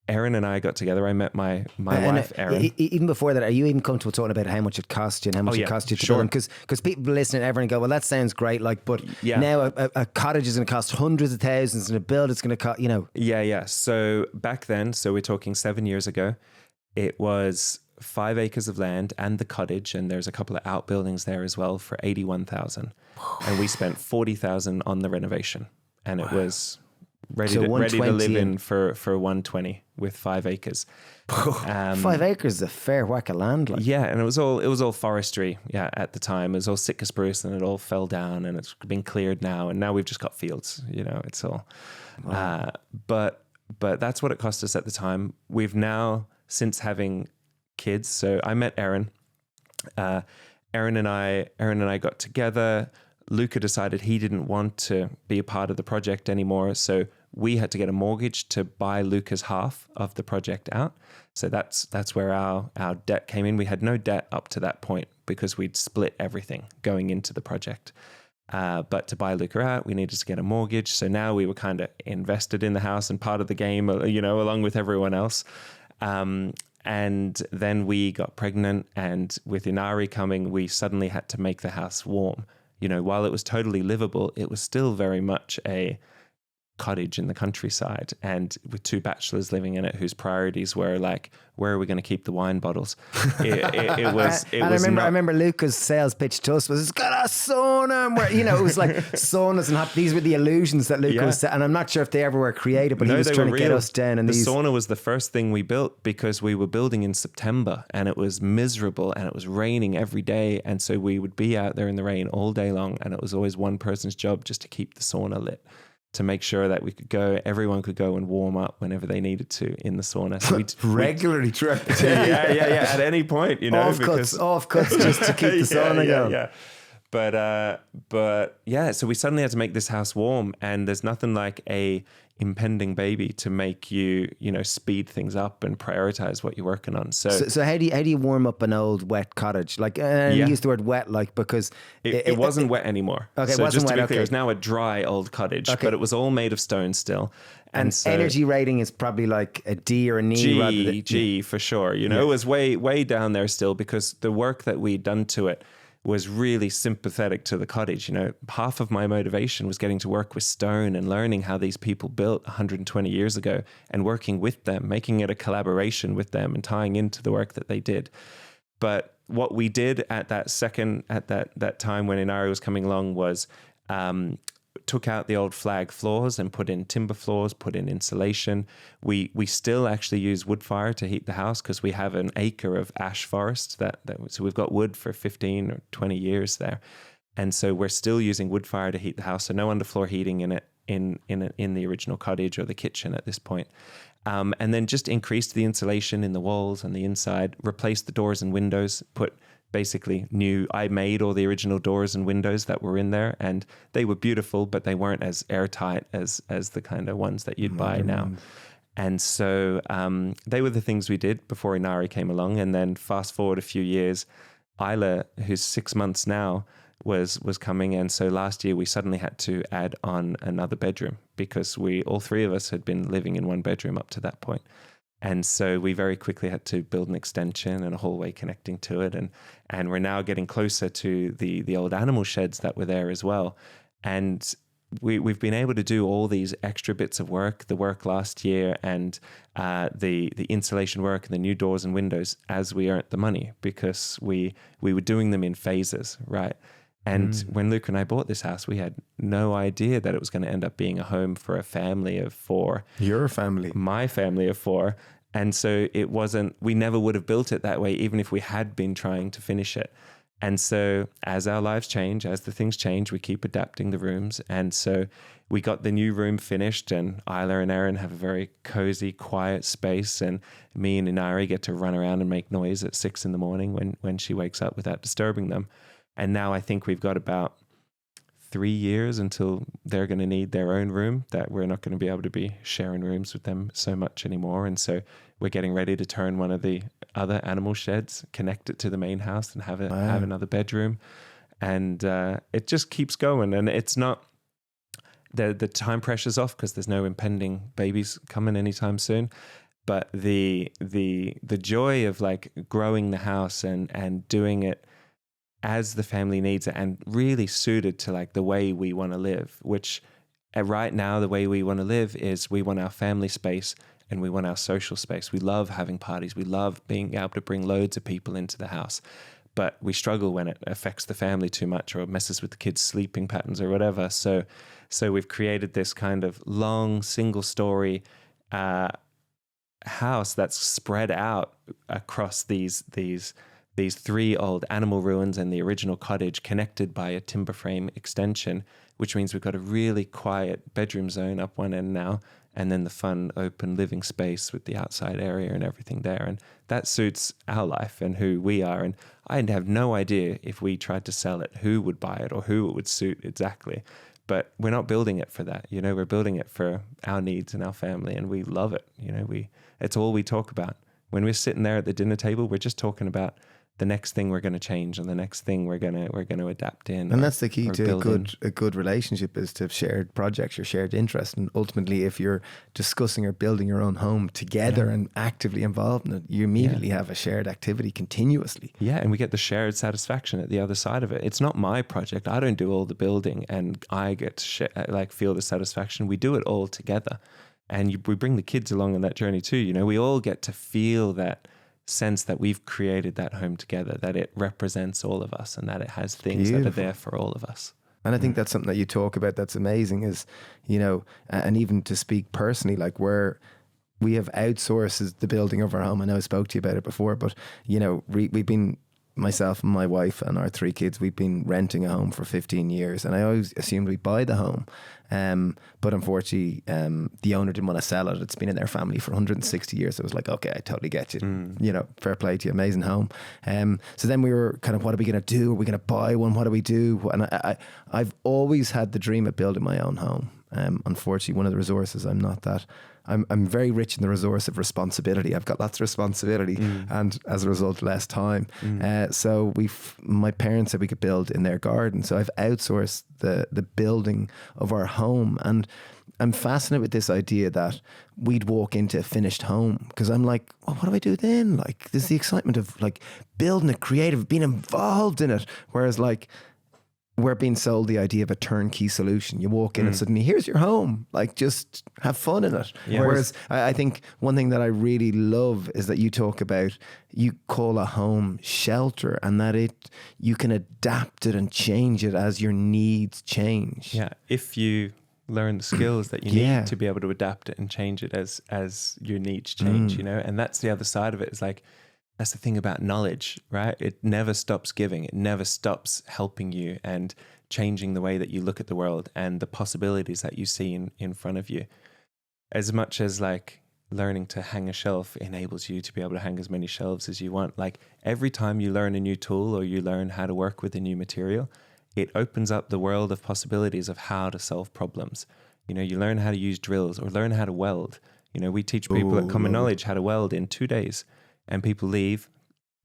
Erin and I got together. I met my wife, Erin. Even before that, are you even comfortable talking about how much it cost you and how much it cost you to build them? Because people listening to everyone go, well, that sounds great, but now a cottage is going to cost hundreds of thousands, and a build it's going to cost, Yeah. So back then, we're talking 7 years ago, it was 5 acres of land and the cottage, and there's a couple of outbuildings there as well, for 81,000, and we spent 40,000 on the renovation, and it was ready to live in for 120 with 5 acres. 5 acres is a fair whack of land. Like. Yeah, and it was all forestry. Yeah, at the time it was all Sitka spruce, and it all fell down, and it's been cleared now, and now we've just got fields. It's all. Wow. But that's what it cost us at the time. We've now, since having kids. So I met Erin. Erin and I got together. Luca decided he didn't want to be a part of the project anymore, so we had to get a mortgage to buy Luca's half of the project out. So that's where our debt came in. We had no debt up to that point because we'd split everything going into the project. But to buy Luca out, we needed to get a mortgage. So now we were kind of invested in the house and part of the game, along with everyone else. And then we got pregnant, and with Inari coming, we suddenly had to make the house warm. While it was totally livable, it was still very much cottage in the countryside, and with 2 bachelors living in it whose priorities were like, where are we going to keep the wine bottles? It was. I remember Luca's sales pitch to us was, it's got a sauna, and where, you know, it was like saunas and these were the illusions that Luca was. And I'm not sure if they ever were created, but he was trying to get us down. And the sauna was the first thing we built because we were building in September, and it was miserable, and it was raining every day, and so we would be out there in the rain all day long, and it was always one person's job just to keep the sauna lit, to make sure that everyone could go and warm up whenever they needed to in the sauna. So regularly throughout the day. Yeah. At any point, you know, off cuts just to keep the sauna going. Yeah. But yeah, so we suddenly had to make this house warm, and there's nothing like a impending baby to make you know, speed things up and prioritize what you're working on. So how do you warm up an old wet cottage? Like, you use the word wet, like, because it wasn't wet anymore. Okay, so it wasn't just to wet, be clear, okay. it's now a dry old cottage, Okay. but it was all made of stone still. And so energy rating is probably like a D or an E. G for sure. You know, it was way down there still, because the work that we'd done to it was really sympathetic to the cottage. You know, half of my motivation was getting to work with stone and learning how these people built 120 years ago, and working with them, making it a collaboration with them and tying into the work that they did. But what we did at that time when Inari was coming along was took out the old flag floors and put in timber floors, put in insulation. We still actually use wood fire to heat the house, because we have an acre of ash forest so we've got wood for 15 or 20 years there. And so we're still using wood fire to heat the house. So no underfloor heating in it in the original cottage or the kitchen at this point. And then just increased the insulation in the walls and the inside, replaced the doors and windows, put basically I made all the original doors and windows that were in there, and they were beautiful, but they weren't as airtight as the kind of ones that you'd buy now. And so they were the things we did before Inari came along. And then fast forward a few years, Isla, who's 6 months now, was coming. And so last year we suddenly had to add on another bedroom, because all 3 of us had been living in one bedroom up to that point. And so we very quickly had to build an extension and a hallway connecting to it. And we're now getting closer to the old animal sheds that were there as well. And we've been able to do all these extra bits of work, the work last year, and the insulation work and the new doors and windows, as we earned the money, because we were doing them in phases, right? And when Luke and I bought this house, we had no idea that it was going to end up being a home for a family of 4. Your family. My family of 4. And so we never would have built it that way, even if we had been trying to finish it. And so as our lives change, as the things change, we keep adapting the rooms. And so we got the new room finished, and Isla and Erin have a very cozy, quiet space. And me and Inari get to run around and make noise at 6 a.m. when she wakes up without disturbing them. And now I think we've got about 3 years until they're going to need their own room, that we're not going to be able to be sharing rooms with them so much anymore. And so we're getting ready to turn one of the other animal sheds, connect it to the main house, and have another bedroom. And it just keeps going. And it's not, the time pressure's off, because there's no impending babies coming anytime soon. But the joy of like growing the house and doing it as the family needs it, and really suited to like the way we want to live, which right now the way we want to live is we want our family space and we want our social space. We love having parties. We love being able to bring loads of people into the house, but we struggle when it affects the family too much or messes with the kids' sleeping patterns or whatever. So we've created this kind of long single story house that's spread out across these 3 old animal ruins and the original cottage, connected by a timber frame extension, which means we've got a really quiet bedroom zone up one end now, and then the fun open living space with the outside area and everything there. And that suits our life and who we are. And I'd have no idea if we tried to sell it, who would buy it or who it would suit exactly. But we're not building it for that. You know, we're building it for our needs and our family, and we love it. You know, it's all we talk about. When we're sitting there at the dinner table, we're just talking about the next thing we're going to change and the next thing we're going to adapt in. And that's the key to build a good relationship, is to have shared projects, your shared interest. And ultimately, if you're discussing or building your own home together and actively involved in it, you immediately have a shared activity continuously. Yeah, and we get the shared satisfaction at the other side of it. It's not my project. I don't do all the building and I get to feel the satisfaction. We do it all together. And we bring the kids along on that journey too. You know, we all get to feel that sense that we've created that home together, that it represents all of us and that it has things that are there for all of us. And I think that's something that you talk about that's amazing is, you know, and even to speak personally, like we have outsourced the building of our home. I know I spoke to you about it before, but, you know, we've been, myself and my wife and our 3 kids, we've been renting a home for 15 years. And I always assumed we'd buy the home. But unfortunately, the owner didn't want to sell it. It's been in their family for 160 years. So it was like, okay, I totally get you. You know, fair play to you, amazing home. So then we were kind of, what are we going to do? Are we going to buy one? What do we do? And I've always had the dream of building my own home. Unfortunately, one of the resources, I'm very rich in the resource of responsibility. I've got lots of responsibility and as a result, less time. So my parents said we could build in their garden. So I've outsourced the building of our home. And I'm fascinated with this idea that we'd walk into a finished home, because I'm like, oh, what do I do then? Like, there's the excitement of like building it, creative, being involved in it. Whereas like, we're being sold the idea of a turnkey solution. You walk in and suddenly, here's your home. Like, just have fun in it. Yeah. Whereas I think one thing that I really love is that you talk about, you call a home shelter, and that you can adapt it and change it as your needs change. Yeah, if you learn the skills that you need to be able to adapt it and change it as your needs change, you know? And that's the other side of it. It's like, that's the thing about knowledge, right? It never stops giving. It never stops helping you and changing the way that you look at the world and the possibilities that you see in front of you. As much as like learning to hang a shelf enables you to be able to hang as many shelves as you want. Like every time you learn a new tool or you learn how to work with a new material, it opens up the world of possibilities of how to solve problems. You know, you learn how to use drills or learn how to weld. You know, we teach people at Common Knowledge how to weld in 2 days. And people leave,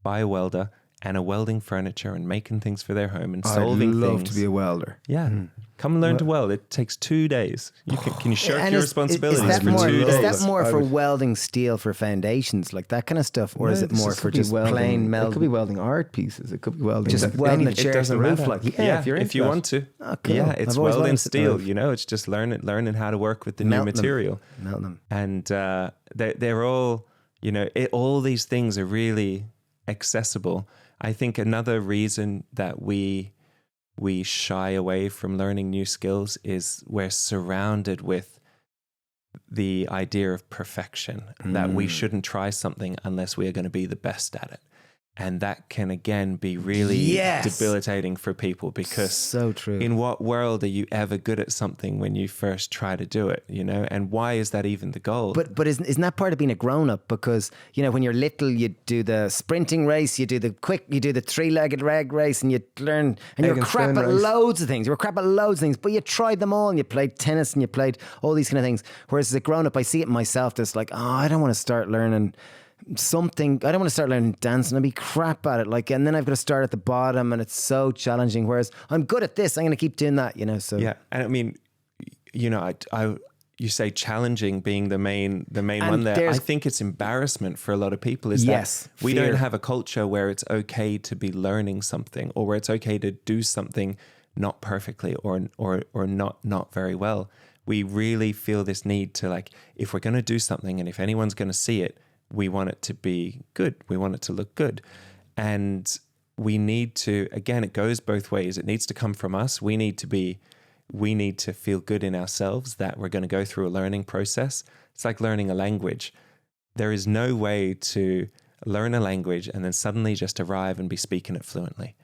buy a welder and a welding furniture and making things for their home and solving things. I'd love to be a welder. Yeah. Come and learn to weld. It takes 2 days. Can you shirk your responsibilities is for 2 days? Is that more for welding steel for foundations, like that kind of stuff? Or is it more for just plain melding? It could be welding art pieces. It could be welding just welding the chair to the roof. Like, if you want to. Oh, cool. Yeah, it's welding steel. You know, it's just learning how to work with the new material. Melt them. And they're all, you know, all these things are really accessible. I think another reason that we shy away from learning new skills is we're surrounded with the idea of perfection, that we shouldn't try something unless we are going to be the best at it. And that can, again, be really debilitating for people, because so true. In what world are you ever good at something when you first try to do it, you know? And why is that even the goal? But isn't that part of being a grown-up? Because, you know, when you're little, you do the sprinting race, you do the 3-legged rag race, and you learn, and you're crap at loads of things. You were crap at loads of things, but you tried them all, and you played tennis, and you played all these kind of things. Whereas as a grown-up, I see it myself, that's like, I don't want to start learning something. I don't want to start learning dancing. I'd be crap at it. Like, and then I've got to start at the bottom, and it's so challenging. Whereas I'm good at this, I'm going to keep doing that. You know. So yeah, and I mean, you know, you say challenging being the main one there. I think it's embarrassment for a lot of people. Is that we don't have a culture where it's okay to be learning something, or where it's okay to do something not perfectly or not very well. We really feel this need to, like, if we're going to do something, and if anyone's going to see it, we want it to be good. We want it to look good. And we need to, again, it goes both ways. It needs to come from us. We need to feel good in ourselves that we're going to go through a learning process. It's like learning a language. There is no way to learn a language and then suddenly just arrive and be speaking it fluently,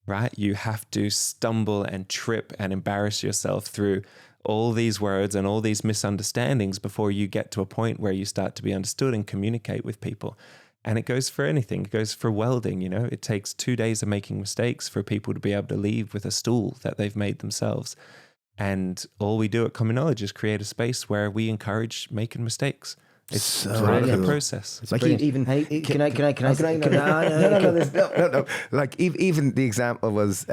right? You have to stumble and trip and embarrass yourself through all these words and all these misunderstandings before you get to a point where you start to be understood and communicate with people. And it goes for anything. It goes for welding, you know. It takes 2 days of making mistakes for people to be able to leave with a stool that they've made themselves. And all we do at Common Knowledge is create a space where we encourage making mistakes. It's So part of the cool. process. Like Brilliant. even Hey, can I? no. Like even the example was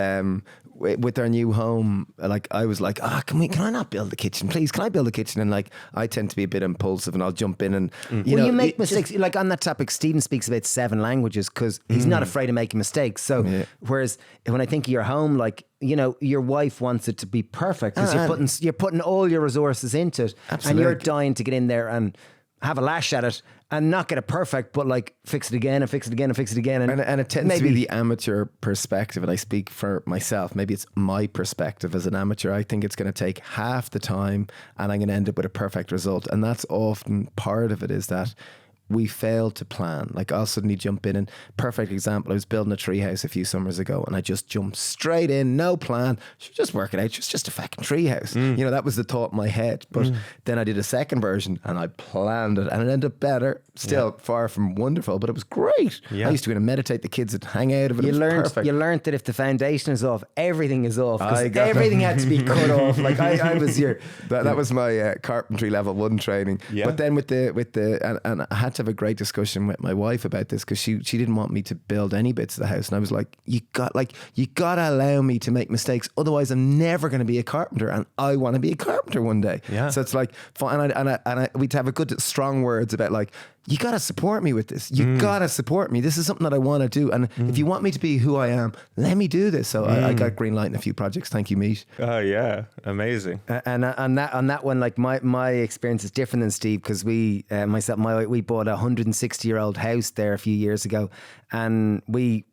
with our new home. Like I was like, can I not build the kitchen, please? Can I build the kitchen? And like I tend to be a bit impulsive, and I'll jump in and You make mistakes. Like on that topic, Stephen speaks about 7 languages because he's not afraid of making mistakes. So whereas when I think of your home, like, you know, your wife wants it to be perfect because you're putting all your resources into it, and you're dying to get in there and have a lash at it and not get it perfect, but like fix it again and fix it again and fix it again. And it tends to be the amateur perspective, and I speak for myself. Maybe it's my perspective as an amateur. I think it's going to take half the time and I'm going to end up with a perfect result. And that's often part of it, is that we fail to plan. Like I'll suddenly jump in, and perfect example, I was building a treehouse a few summers ago and I just jumped straight in, no plan. Should just work it out. It's just a fucking treehouse. You know, that was the thought in my head. But then I did a second version and I planned it and it ended up better. Still far from wonderful, but it was great. I used to go and meditate, the kids would hang out of it. You Perfect. learned that if the foundation is off, everything is off. Because everything had to be cut off. Like I was here. That was my carpentry level 1 training. But then with the and I had to have a great discussion with my wife about this, because she didn't want me to build any bits of the house, and I was like, you gotta allow me to make mistakes, otherwise I'm never going to be a carpenter, and I want to be a carpenter one day. So it's like, and we'd have a good strong words about like, you got to support me with this. You got to support me. This is something that I want to do. And if you want me to be who I am, let me do this. So I got green light in a few projects. Thank you, Meet. Oh, yeah. Amazing. And on that one, like my experience is different than Steve, because we bought a 160-year-old house there a few years ago, and we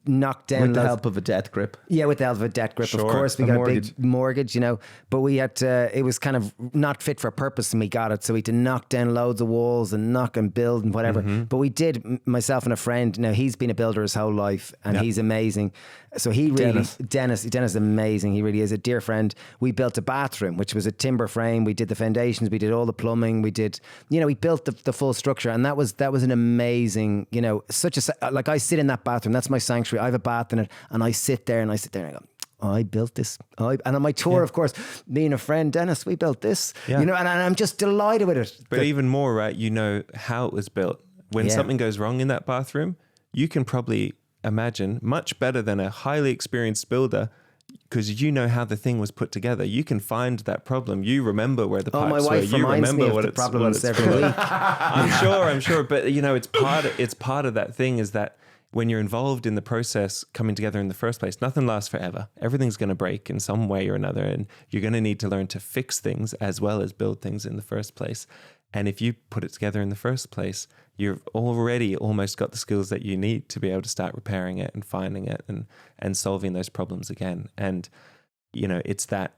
knocked down With the help of a death grip. Yeah, with the help of a debt grip, Sure. of course. We got a big mortgage, you know, but we had to, it was kind of not fit for purpose, and we got it. So we had to knock down loads of walls and knock and build and whatever. But we did, myself and a friend. Now, he's been a builder his whole life, and he's amazing. So he really, Dennis is amazing. He really is a dear friend. We built a bathroom, which was a timber frame. We did the foundations. We did all the plumbing. We did, you know, we built the full structure, and that was an amazing, you know, like I sit in that bathroom. That's my sanctuary. I have a bath in it, and I sit there and I go, I built this. And on my tour, of course, me and a friend, Dennis, we built this. You know, and I'm just delighted with it. But even more, right, you know how it was built. When something goes wrong in that bathroom, you can probably imagine much better than a highly experienced builder, because you know how the thing was put together. You can find that problem. You remember where the pipes my wife were. You reminds remember me of what the it's problems every week. I'm sure. But you know, it's part of that thing, is that when you're involved in the process coming together in the first place, nothing lasts forever. Everything's going to break in some way or another, and you're going to need to learn to fix things as well as build things in the first place. And if you put it together in the first place, you've already almost got the skills that you need to be able to start repairing it and finding it and solving those problems again. And, you know, it's that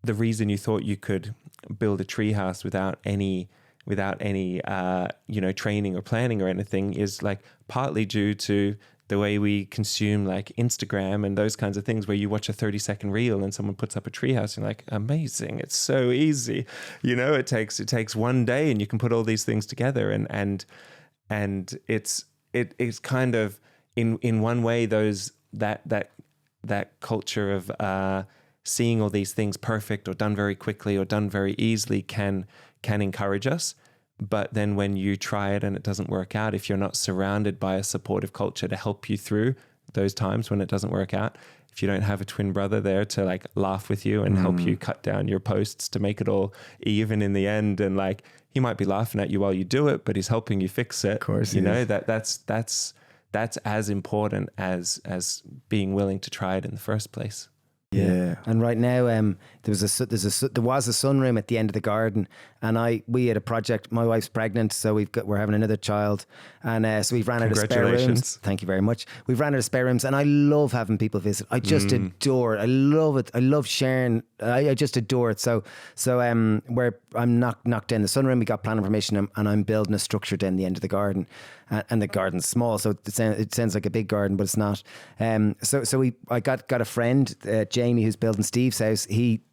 the reason you thought you could build a treehouse without any you know, training or planning or anything is like partly due to the way we consume like Instagram and those kinds of things, where you watch a 30-second reel and someone puts up a treehouse and you're like, amazing, it's so easy. You know, it takes one day and you can put all these things together, and it's kind of in one way that culture of seeing all these things perfect or done very quickly or done very easily can encourage us. But then when you try it and it doesn't work out, if you're not surrounded by a supportive culture to help you through those times when it doesn't work out, if you don't have a twin brother there to like laugh with you and help you cut down your posts to make it all even in the end, and like he might be laughing at you while you do it, but he's helping you fix it. Of course, you know, that's as important as being willing to try it in the first place. Yeah. And right now, there was a sunroom at the end of the garden, and we had a project. My wife's pregnant, so we're having another child, and so we've ran out of spare rooms. Thank you very much. We've ran out of spare rooms, and I love having people visit. I just adore it. I love it. I love sharing. I just adore it. So where I'm knocked down the sunroom, we got planning permission, and I'm building a structure down the end of the garden, and the garden's small, so it sounds like a big garden, but it's not. I got a friend, Jamie, who's building Steve's house.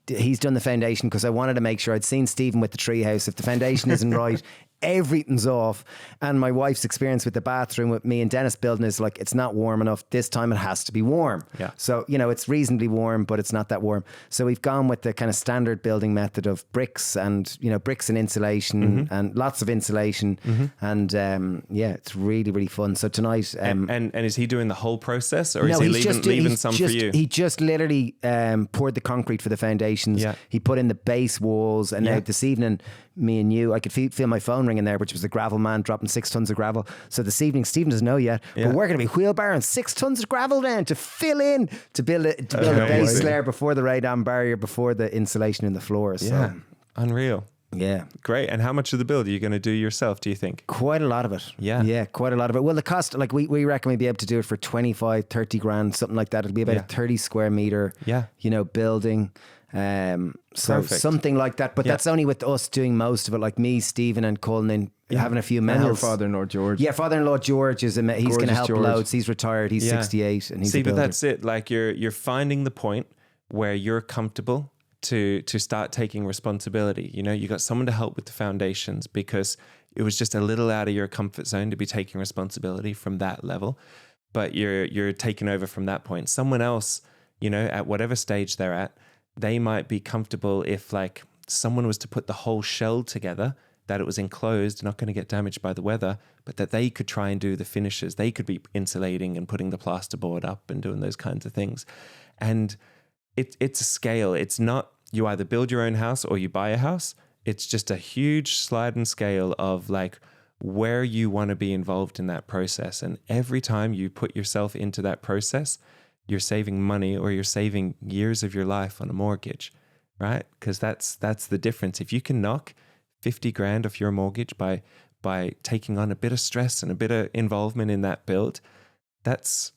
He's done the foundation, because I wanted to make sure. I'd seen Stephen with the tree house. If the foundation isn't right, everything's off. And my wife's experience with the bathroom with me and Dennis building is like, it's not warm enough. This time it has to be warm. Yeah. So, you know, it's reasonably warm, but it's not that warm. So we've gone with the kind of standard building method of bricks and, you know, bricks and insulation and lots of insulation. And yeah, it's really, really fun. So tonight... and is he doing the whole process, or is he leaving some for you? He just literally poured the concrete for the foundations. Yeah. He put in the base walls, and now this evening, me and you, I could feel my phone ringing there, which was the gravel man dropping 6 tons of gravel. So this evening, Stephen doesn't know yet, but we're going to be wheelbarrowing 6 tons of gravel down to fill in to build a base layer before the radon barrier, before the insulation in the floor. So, Yeah, unreal. Yeah. Great. And how much of the build are you going to do yourself, do you think? Quite a lot of it. Yeah. Yeah, quite a lot of it. Well, the cost, like we reckon we'd be able to do it for 25, 30 grand, something like that. It'll be about a 30 square meter, you know, building. So Perfect. something like that. But that's only with us doing most of it, like me, Stephen and Colin having a few And males. your father-in-law, George. Yeah, father-in-law George he's going to help George. loads. He's retired. He's 68 and he's a but builder. that's it. Like you're finding the point where you're comfortable to start taking responsibility. You know, you got someone to help with the foundations because it was just a little out of your comfort zone to be taking responsibility from that level. But you're taking over from that point. Someone else, you know, at whatever stage they're at, they might be comfortable if like someone was to put the whole shell together, that it was enclosed, not going to get damaged by the weather, but that they could try and do the finishes. They could be insulating and putting the plasterboard up and doing those kinds of things. And it's a scale. It's not you either build your own house or you buy a house. It's just a huge sliding scale of like where you want to be involved in that process. And every time you put yourself into that process, you're saving money or you're saving years of your life on a mortgage, right? Because that's the difference. If you can knock 50 grand off your mortgage by taking on a bit of stress and a bit of involvement in that build, that's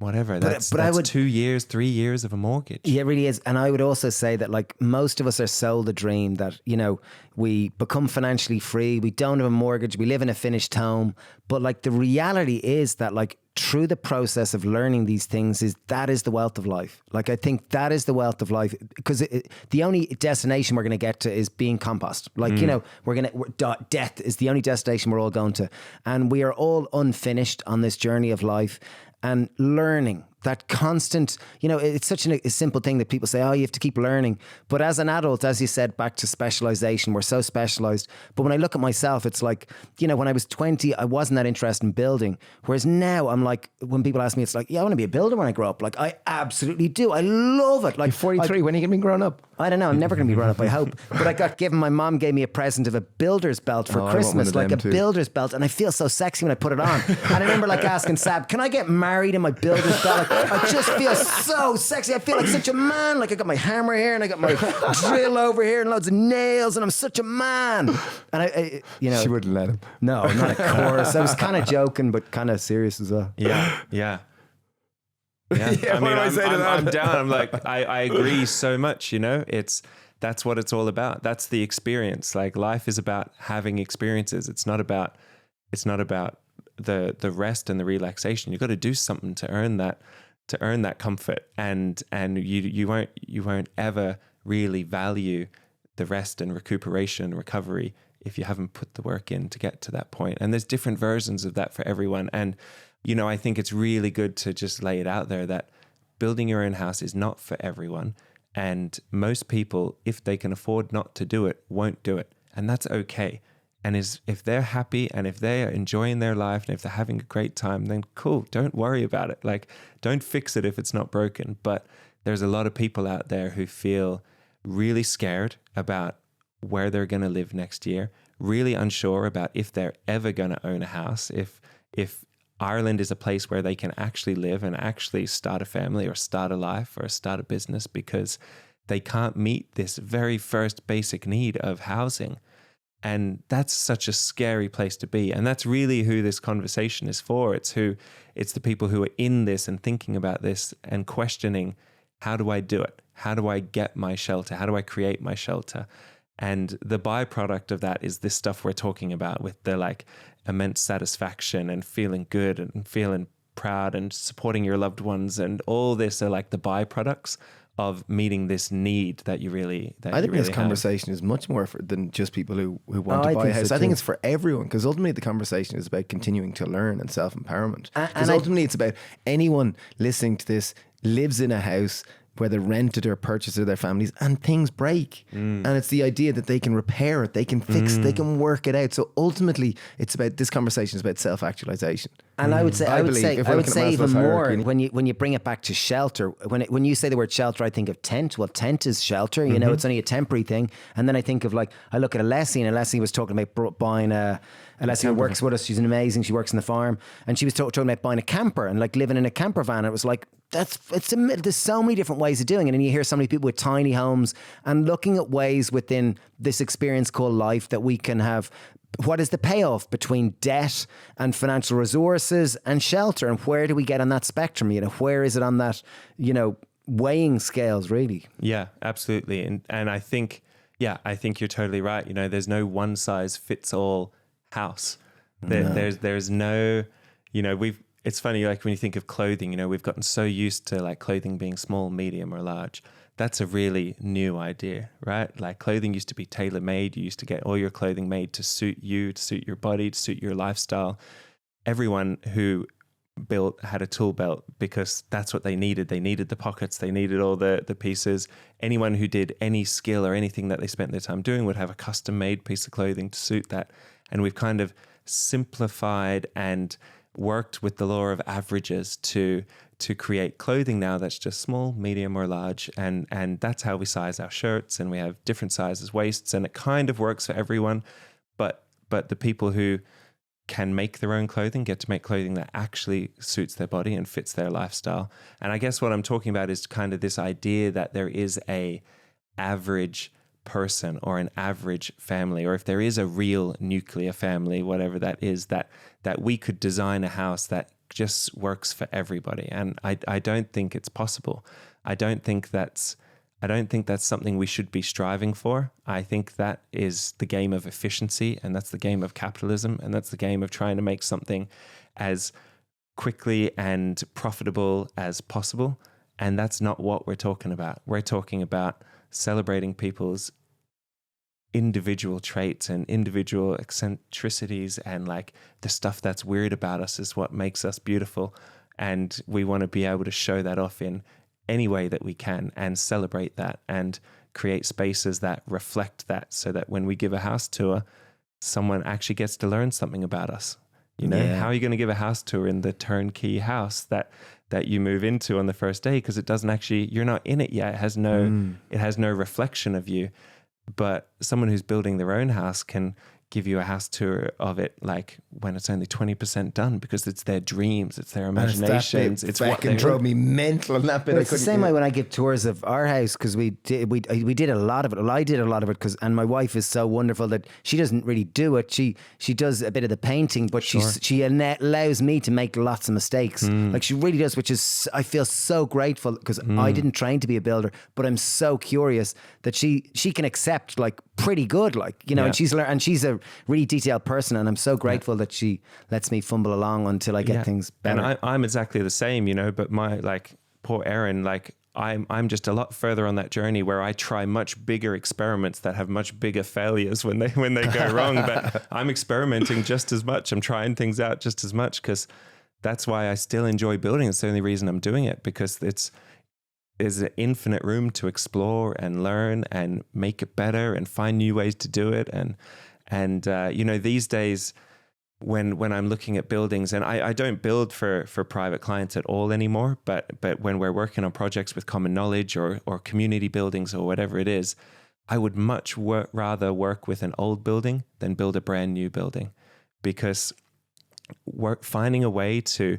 whatever. That's 2 years, 3 years of a mortgage. Yeah, it really is. And I would also say that like most of us are sold the dream that, you know, we become financially free. We don't have a mortgage. We live in a finished home. But like the reality is that like through the process of learning these things that is the wealth of life. Like I think that is the wealth of life because the only destination we're going to get to is being compost. Like, you know, death is the only destination we're all going to. And we are all unfinished on this journey of life. And learning, that constant, you know, it's such a simple thing that people say, oh, you have to keep learning. But as an adult, as you said, back to specialization, we're so specialized. But when I look at myself, it's like, you know, when I was 20, I wasn't that interested in building. Whereas now I'm like, when people ask me, it's like, yeah, I want to be a builder when I grow up. Like, I absolutely do. I love it. Like, You're 43. When are you going to be grown up? I don't know. I'm never going to be grown up, I hope. But I got given, my mom gave me a present of a builder's belt for Christmas, like a builder's belt. And I feel so sexy when I put it on. And I remember like asking Sab, can I get married in my builder's belt? Like, I just feel so sexy. I feel like such a man. Like I got my hammer here and I got my drill over here and loads of nails and I'm such a man. And I you know. She wouldn't let him. No, not of course. I was kind of joking, but kind of serious as well. Yeah. Yeah, I mean, I'm down. I'm like, I agree so much, you know, that's what it's all about. That's the experience. Like life is about having experiences. It's not about the rest and the relaxation. You've got to do something to earn that comfort. And you won't ever really value the rest and recuperation and recovery if you haven't put the work in to get to that point. And there's different versions of that for everyone. And you know, I think it's really good to just lay it out there that building your own house is not for everyone. And most people, if they can afford not to do it, won't do it. And that's okay. And if they're happy and if they are enjoying their life and if they're having a great time, then cool, don't worry about it. Like, don't fix it if it's not broken. But there's a lot of people out there who feel really scared about where they're going to live next year, really unsure about if they're ever going to own a house, if Ireland is a place where they can actually live and actually start a family or start a life or start a business, because they can't meet this very first basic need of housing. And that's such a scary place to be. And that's really who this conversation is for. It's the people who are in this and thinking about this and questioning, how do I do it? How do I get my shelter? How do I create my shelter? And the byproduct of that is this stuff we're talking about with the like immense satisfaction and feeling good and feeling proud and supporting your loved ones. And all this are like the byproducts of meeting this need that you really that I you think really this have. conversation is much more than just people who want I to buy a think so house. I think too. it's for everyone, because ultimately the conversation is about continuing to learn and self-empowerment. And Because ultimately it's about anyone listening to this lives in a house, whether rented or purchased, or their families, and things break. And it's the idea that they can repair it, they can fix it, they can work it out. So ultimately it's about, this conversation is about self-actualization. And I would say, I I would believe, say, if we're I would looking at say even Maslow's more hierarchy. when you bring it back to shelter. When you say the word shelter, I think of tent. Well, tent is shelter. You know, it's only a temporary thing. And then I think of, like, I look at Alessi, and Alessi was talking about buying Alessi works with us. She's amazing. She works in the farm, and she was talking about buying a camper and like living in a camper van. It was like, there's so many different ways of doing it. And you hear so many people with tiny homes and looking at ways within this experience called life that we can have. What is the payoff between debt and financial resources and shelter? And where do we get on that spectrum? You know, where is it on that, you know, weighing scales, really? Yeah, absolutely. And I think you're totally right. You know, there's no one size fits all house. There's no, you know, it's funny, like when you think of clothing, you know, we've gotten so used to like clothing being small, medium, or large. That's a really new idea, right? Like clothing used to be tailor-made. You used to get all your clothing made to suit you, to suit your body, to suit your lifestyle. Everyone who built had a tool belt because that's what they needed. They needed the pockets. They needed all the pieces. Anyone who did any skill or anything that they spent their time doing would have a custom-made piece of clothing to suit that. And we've kind of simplified and worked with the law of averages to create clothing now that's just small, medium, or large, and that's how we size our shirts, and we have different sizes waists, and it kind of works for everyone, but the people who can make their own clothing get to make clothing that actually suits their body and fits their lifestyle. And I guess what I'm talking about is kind of this idea that there is a average person or an average family, or if there is a real nuclear family, whatever that is, that we could design a house that just works for everybody. And I don't think it's possible. I don't think that's something we should be striving for. I think that is the game of efficiency, and that's the game of capitalism, and that's the game of trying to make something as quickly and profitable as possible. And that's not what we're talking about. We're talking about celebrating people's individual traits and individual eccentricities, and like the stuff that's weird about us is what makes us beautiful. And we want to be able to show that off in any way that we can and celebrate that and create spaces that reflect that, so that when we give a house tour, someone actually gets to learn something about us. You know, how are you going to give a house tour in the turnkey house that you move into on the first day? Because it doesn't actually, you're not in it yet. It has no reflection of you. But someone who's building their own house can give you a house tour of it, like when it's only 20% done, because it's their dreams, it's their imaginations, it's what they drove me mental on that bit. But it's the same way when I give tours of our house, because we did a lot of it. Well, I did a lot of it and my wife is so wonderful that she doesn't really do it. She does a bit of the painting, but she allows me to make lots of mistakes. Like she really does, which is, I feel so grateful, because I didn't train to be a builder, but I'm so curious that she can accept like pretty good, like, you know, and she's a really detailed person, and I'm so grateful that she lets me fumble along until I get things better. And I'm exactly the same, you know, but my, like, poor Erin, like I'm just a lot further on that journey where I try much bigger experiments that have much bigger failures when they go wrong. But I'm experimenting just as much. I'm trying things out just as much, because that's why I still enjoy building. It's the only reason I'm doing it, because there's an infinite room to explore and learn and make it better and find new ways to do it. And you know, these days when I'm looking at buildings, and I don't build for private clients at all anymore, but when we're working on projects with common knowledge or community buildings or whatever it is, I would much rather work with an old building than build a brand new building, because finding a way to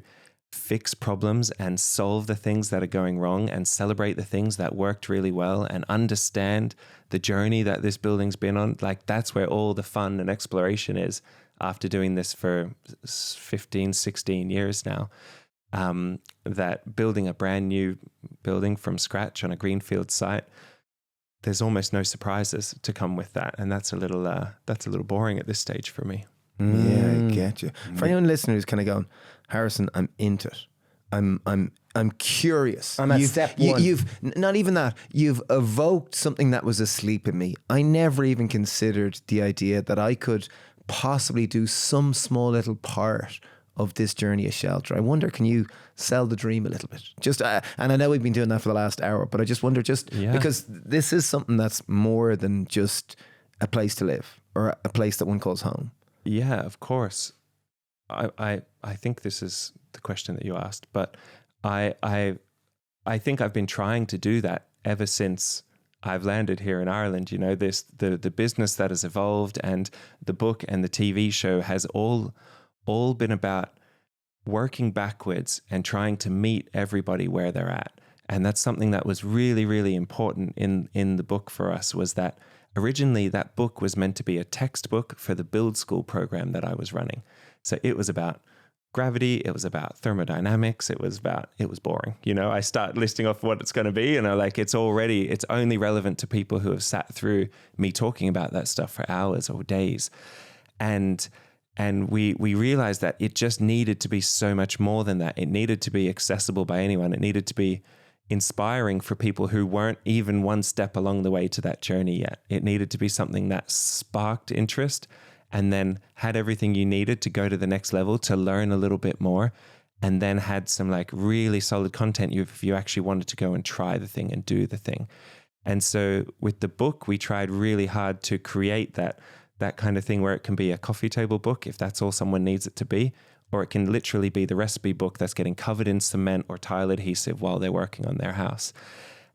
fix problems and solve the things that are going wrong and celebrate the things that worked really well and understand the journey that this building's been on, like that's where all the fun and exploration is after doing this for 15, 16 years now. That building a brand new building from scratch on a greenfield site, there's almost no surprises to come with that. And that's a little boring at this stage for me. Yeah, I get you. For anyone listening who's kind of going, Harrison, I'm into it. I'm I'm curious. I'm at step one. You've not even that. You've evoked something that was asleep in me. I never even considered the idea that I could possibly do some small little part of this journey of shelter. I wonder, can you sell the dream a little bit? Just, and I know we've been doing that for the last hour, but I just wonder, because this is something that's more than just a place to live or a place that one calls home. Yeah, of course. I think this is the question that you asked, but I think I've been trying to do that ever since I've landed here in Ireland. You know, the business that has evolved, and the book and the TV show has all been about working backwards and trying to meet everybody where they're at. And that's something that was really, really important in the book for us, was that originally that book was meant to be a textbook for the build school program that I was running. So it was about gravity, it was about thermodynamics, it was boring. You know, I start listing off what it's going to be, and I'm like, it's only relevant to people who have sat through me talking about that stuff for hours or days. And we realized that it just needed to be so much more than that. It needed to be accessible by anyone. It needed to be inspiring for people who weren't even one step along the way to that journey yet. It needed to be something that sparked interest and then had everything you needed to go to the next level, to learn a little bit more, and then had some like really solid content if you actually wanted to go and try the thing and do the thing. And so with the book, we tried really hard to create that kind of thing where it can be a coffee table book if that's all someone needs it to be, or it can literally be the recipe book that's getting covered in cement or tile adhesive while they're working on their house.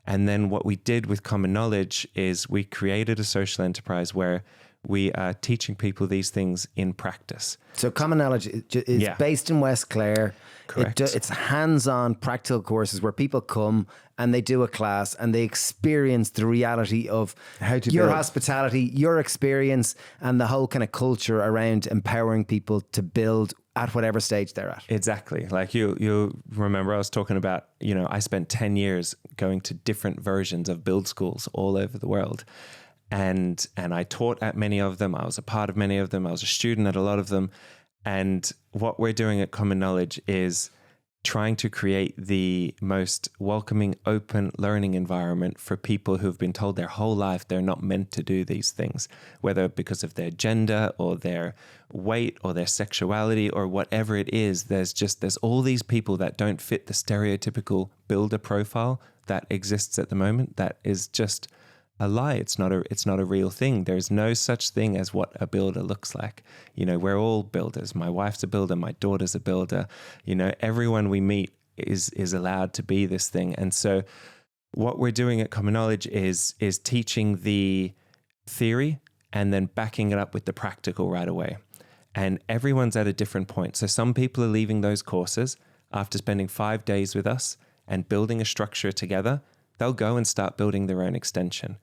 And then what we did with Common Knowledge is we created a social enterprise where we are teaching people these things in practice. So Common Knowledge is based in West Clare. Correct. It's hands-on practical courses where people come and they do a class and they experience the reality of how to your build. hospitality, your experience, and the whole kind of culture around empowering people to build at whatever stage they're at. Exactly. Like you remember I was talking about, you know, I spent 10 years going to different versions of build schools all over the world. And I taught at many of them. I was a part of many of them. I was a student at a lot of them. And what we're doing at Common Knowledge is trying to create the most welcoming, open learning environment for people who've been told their whole life they're not meant to do these things, whether because of their gender or their weight or their sexuality or whatever it is. There's all these people that don't fit the stereotypical builder profile that exists at the moment. That is just a lie. It's not a real thing. There's no such thing as what a builder looks like. You know, we're all builders. My wife's a builder. My daughter's a builder. You know, everyone we meet is allowed to be this thing. And so what we're doing at Common Knowledge is teaching the theory and then backing it up with the practical right away. And everyone's at a different point. So some people are leaving those courses after spending 5 days with us and building a structure together. They'll go and start building their own extension.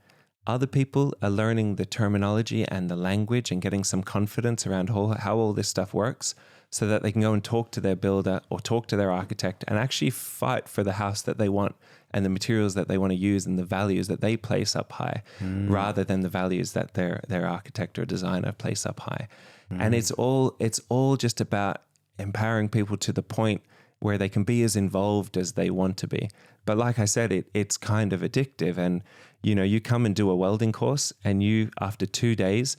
Other people are learning the terminology and the language and getting some confidence around how all this stuff works so that they can go and talk to their builder or talk to their architect and actually fight for the house that they want and the materials that they want to use and the values that they place up high rather than the values that their architect or designer place up high. And it's all just about empowering people to the point where they can be as involved as they want to be. But like I said, it's kind of addictive. And, you know, you come and do a welding course and you, after 2 days,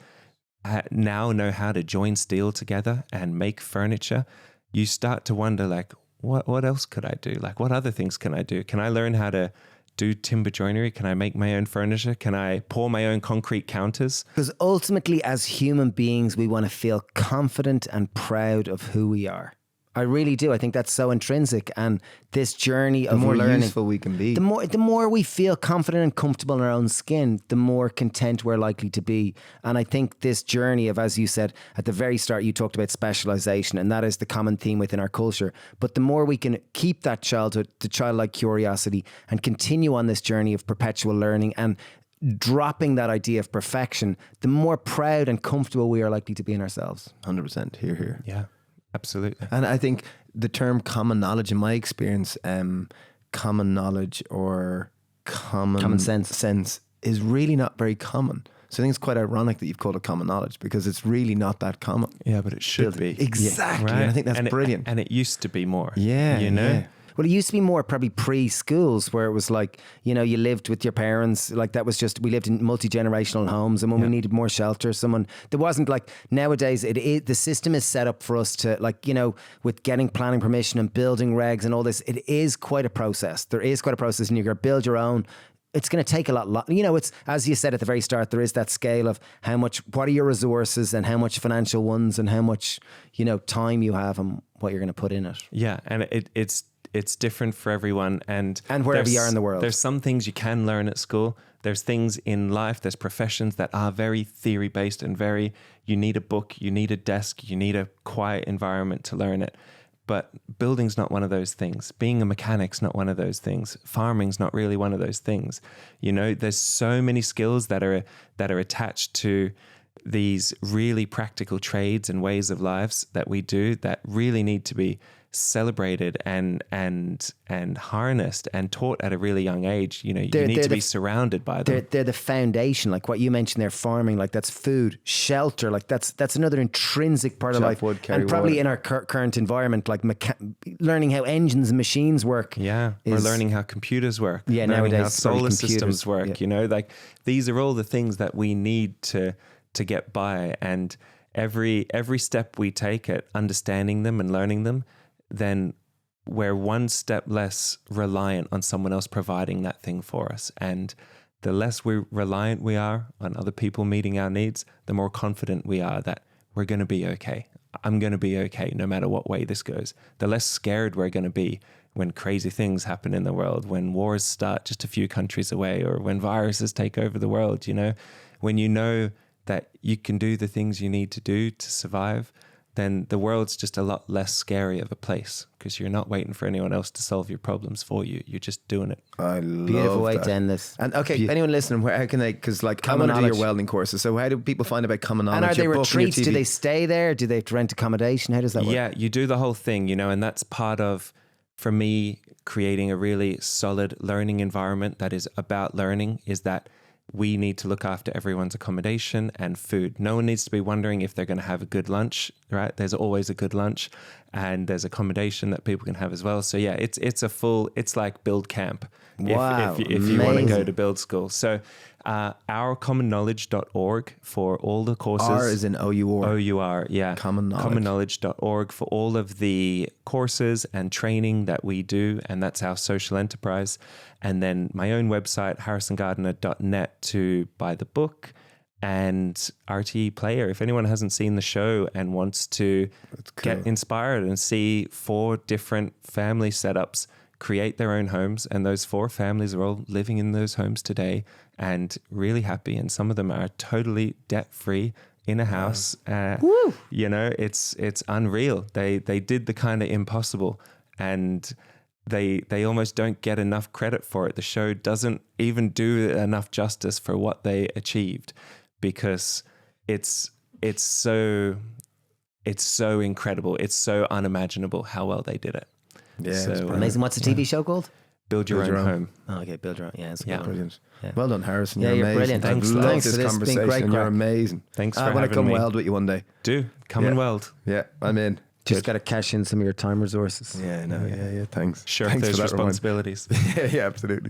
now know how to join steel together and make furniture. You start to wonder, like, what else could I do? Like, what other things can I do? Can I learn how to do timber joinery? Can I make my own furniture? Can I pour my own concrete counters? Because ultimately, as human beings, we want to feel confident and proud of who we are. I really do. I think that's so intrinsic. And this journey of the more learning, useful we can be. The more we feel confident and comfortable in our own skin, the more content we're likely to be. And I think this journey of, as you said, at the very start, you talked about specialization, and that is the common theme within our culture. But the more we can keep that childhood, the childlike curiosity, and continue on this journey of perpetual learning and dropping that idea of perfection, the more proud and comfortable we are likely to be in ourselves. 100%. Here. Yeah. Absolutely. And I think the term common knowledge, in my experience, common knowledge or common sense is really not very common. So I think it's quite ironic that you've called it common knowledge because it's really not that common. Yeah, but it should be. Exactly. Right? And I think that's brilliant. And it used to be more. Yeah. You know? Yeah. Well, it used to be more probably pre-schools where it was like, you know, you lived with your parents. Like that was just, we lived in multi-generational homes, and when we needed more shelter, there wasn't like, nowadays the system is set up for us to, like, you know, with getting planning permission and building regs and all this, it is quite a process. There is quite a process, and you're going to build your own. It's going to take a lot. You know, it's, as you said at the very start, there is that scale of what are your resources and how much financial ones and how much, you know, time you have and what you're going to put in it. Yeah. And it's different for everyone. And wherever you are in the world. There's some things you can learn at school. There's things in life, there's professions that are very theory based and you need a book, you need a desk, you need a quiet environment to learn it. But building's not one of those things. Being a mechanic's not one of those things. Farming's not really one of those things. You know, there's so many skills that are attached to these really practical trades and ways of lives that we do that really need to be celebrated and harnessed and taught at a really young age. You know, you need to be surrounded by them. They're the foundation, like what you mentioned there, farming, like that's food, shelter, like that's another intrinsic part of life. Wood, and probably water. in our current environment, like learning how engines and machines work. Yeah, or learning how computers work. Yeah, learning nowadays how solar systems work. Yeah. You know, like these are all the things that we need to get by. And every step we take at understanding them and learning them, then we're one step less reliant on someone else providing that thing for us. And the less reliant we are on other people meeting our needs, the more confident we are that we're going to be okay. I'm going to be okay no matter what way this goes. The less scared we're going to be when crazy things happen in the world, when wars start just a few countries away, or when viruses take over the world, you know, when you know that you can do the things you need to do to survive, then the world's just a lot less scary of a place because you're not waiting for anyone else to solve your problems for you. You're just doing it. I love Beautiful way that. to end this. And okay, anyone listening, how can they, because like I want to do your welding courses, so how do people find about common knowledge? And are they your book and your retreats? Do TV? they stay there? Do they have to rent accommodation? How does that work? Yeah, you do the whole thing, you know, and that's part of, for me, creating a really solid learning environment that is about learning, is that we need to look after everyone's accommodation and food. No one needs to be wondering if they're going to have a good lunch, right? There's always a good lunch, and there's accommodation that people can have as well. So yeah, it's like build camp. Wow, if you want to go to build school. So ourcommonknowledge.org for all the courses. R is in O-U-R. O-U-R, yeah. Common Knowledge. Commonknowledge.org for all of the courses and training that we do, and that's our social enterprise. And then my own website, harrisongardner.net, to buy the book, and RTE Player. If anyone hasn't seen the show and wants to get inspired and see 4 different family setups create their own homes, and those 4 families are all living in those homes today and really happy, and some of them are totally debt-free in a house. You know, it's unreal. They did the kind of impossible, and they almost don't get enough credit for it. The show doesn't even do enough justice for what they achieved, because it's so incredible. It's so unimaginable how well they did it. Yeah, so, Amazing. What's the TV show called? Build your own home. Oh, okay, build your own. Yeah, it's Yeah. Brilliant. Yeah. Well done, Harrison. Yeah, You're you're amazing. brilliant. I've Thanks loved for this this. It's been conversation. great You're crack. amazing. Thanks for I want to having come me. weld with you one day. Do come and weld. Yeah, I'm in. Just got to cash in some of your time resources. Yeah, no, yeah. Thanks. Sure, Thanks those for that reminder. responsibilities. Yeah, absolutely.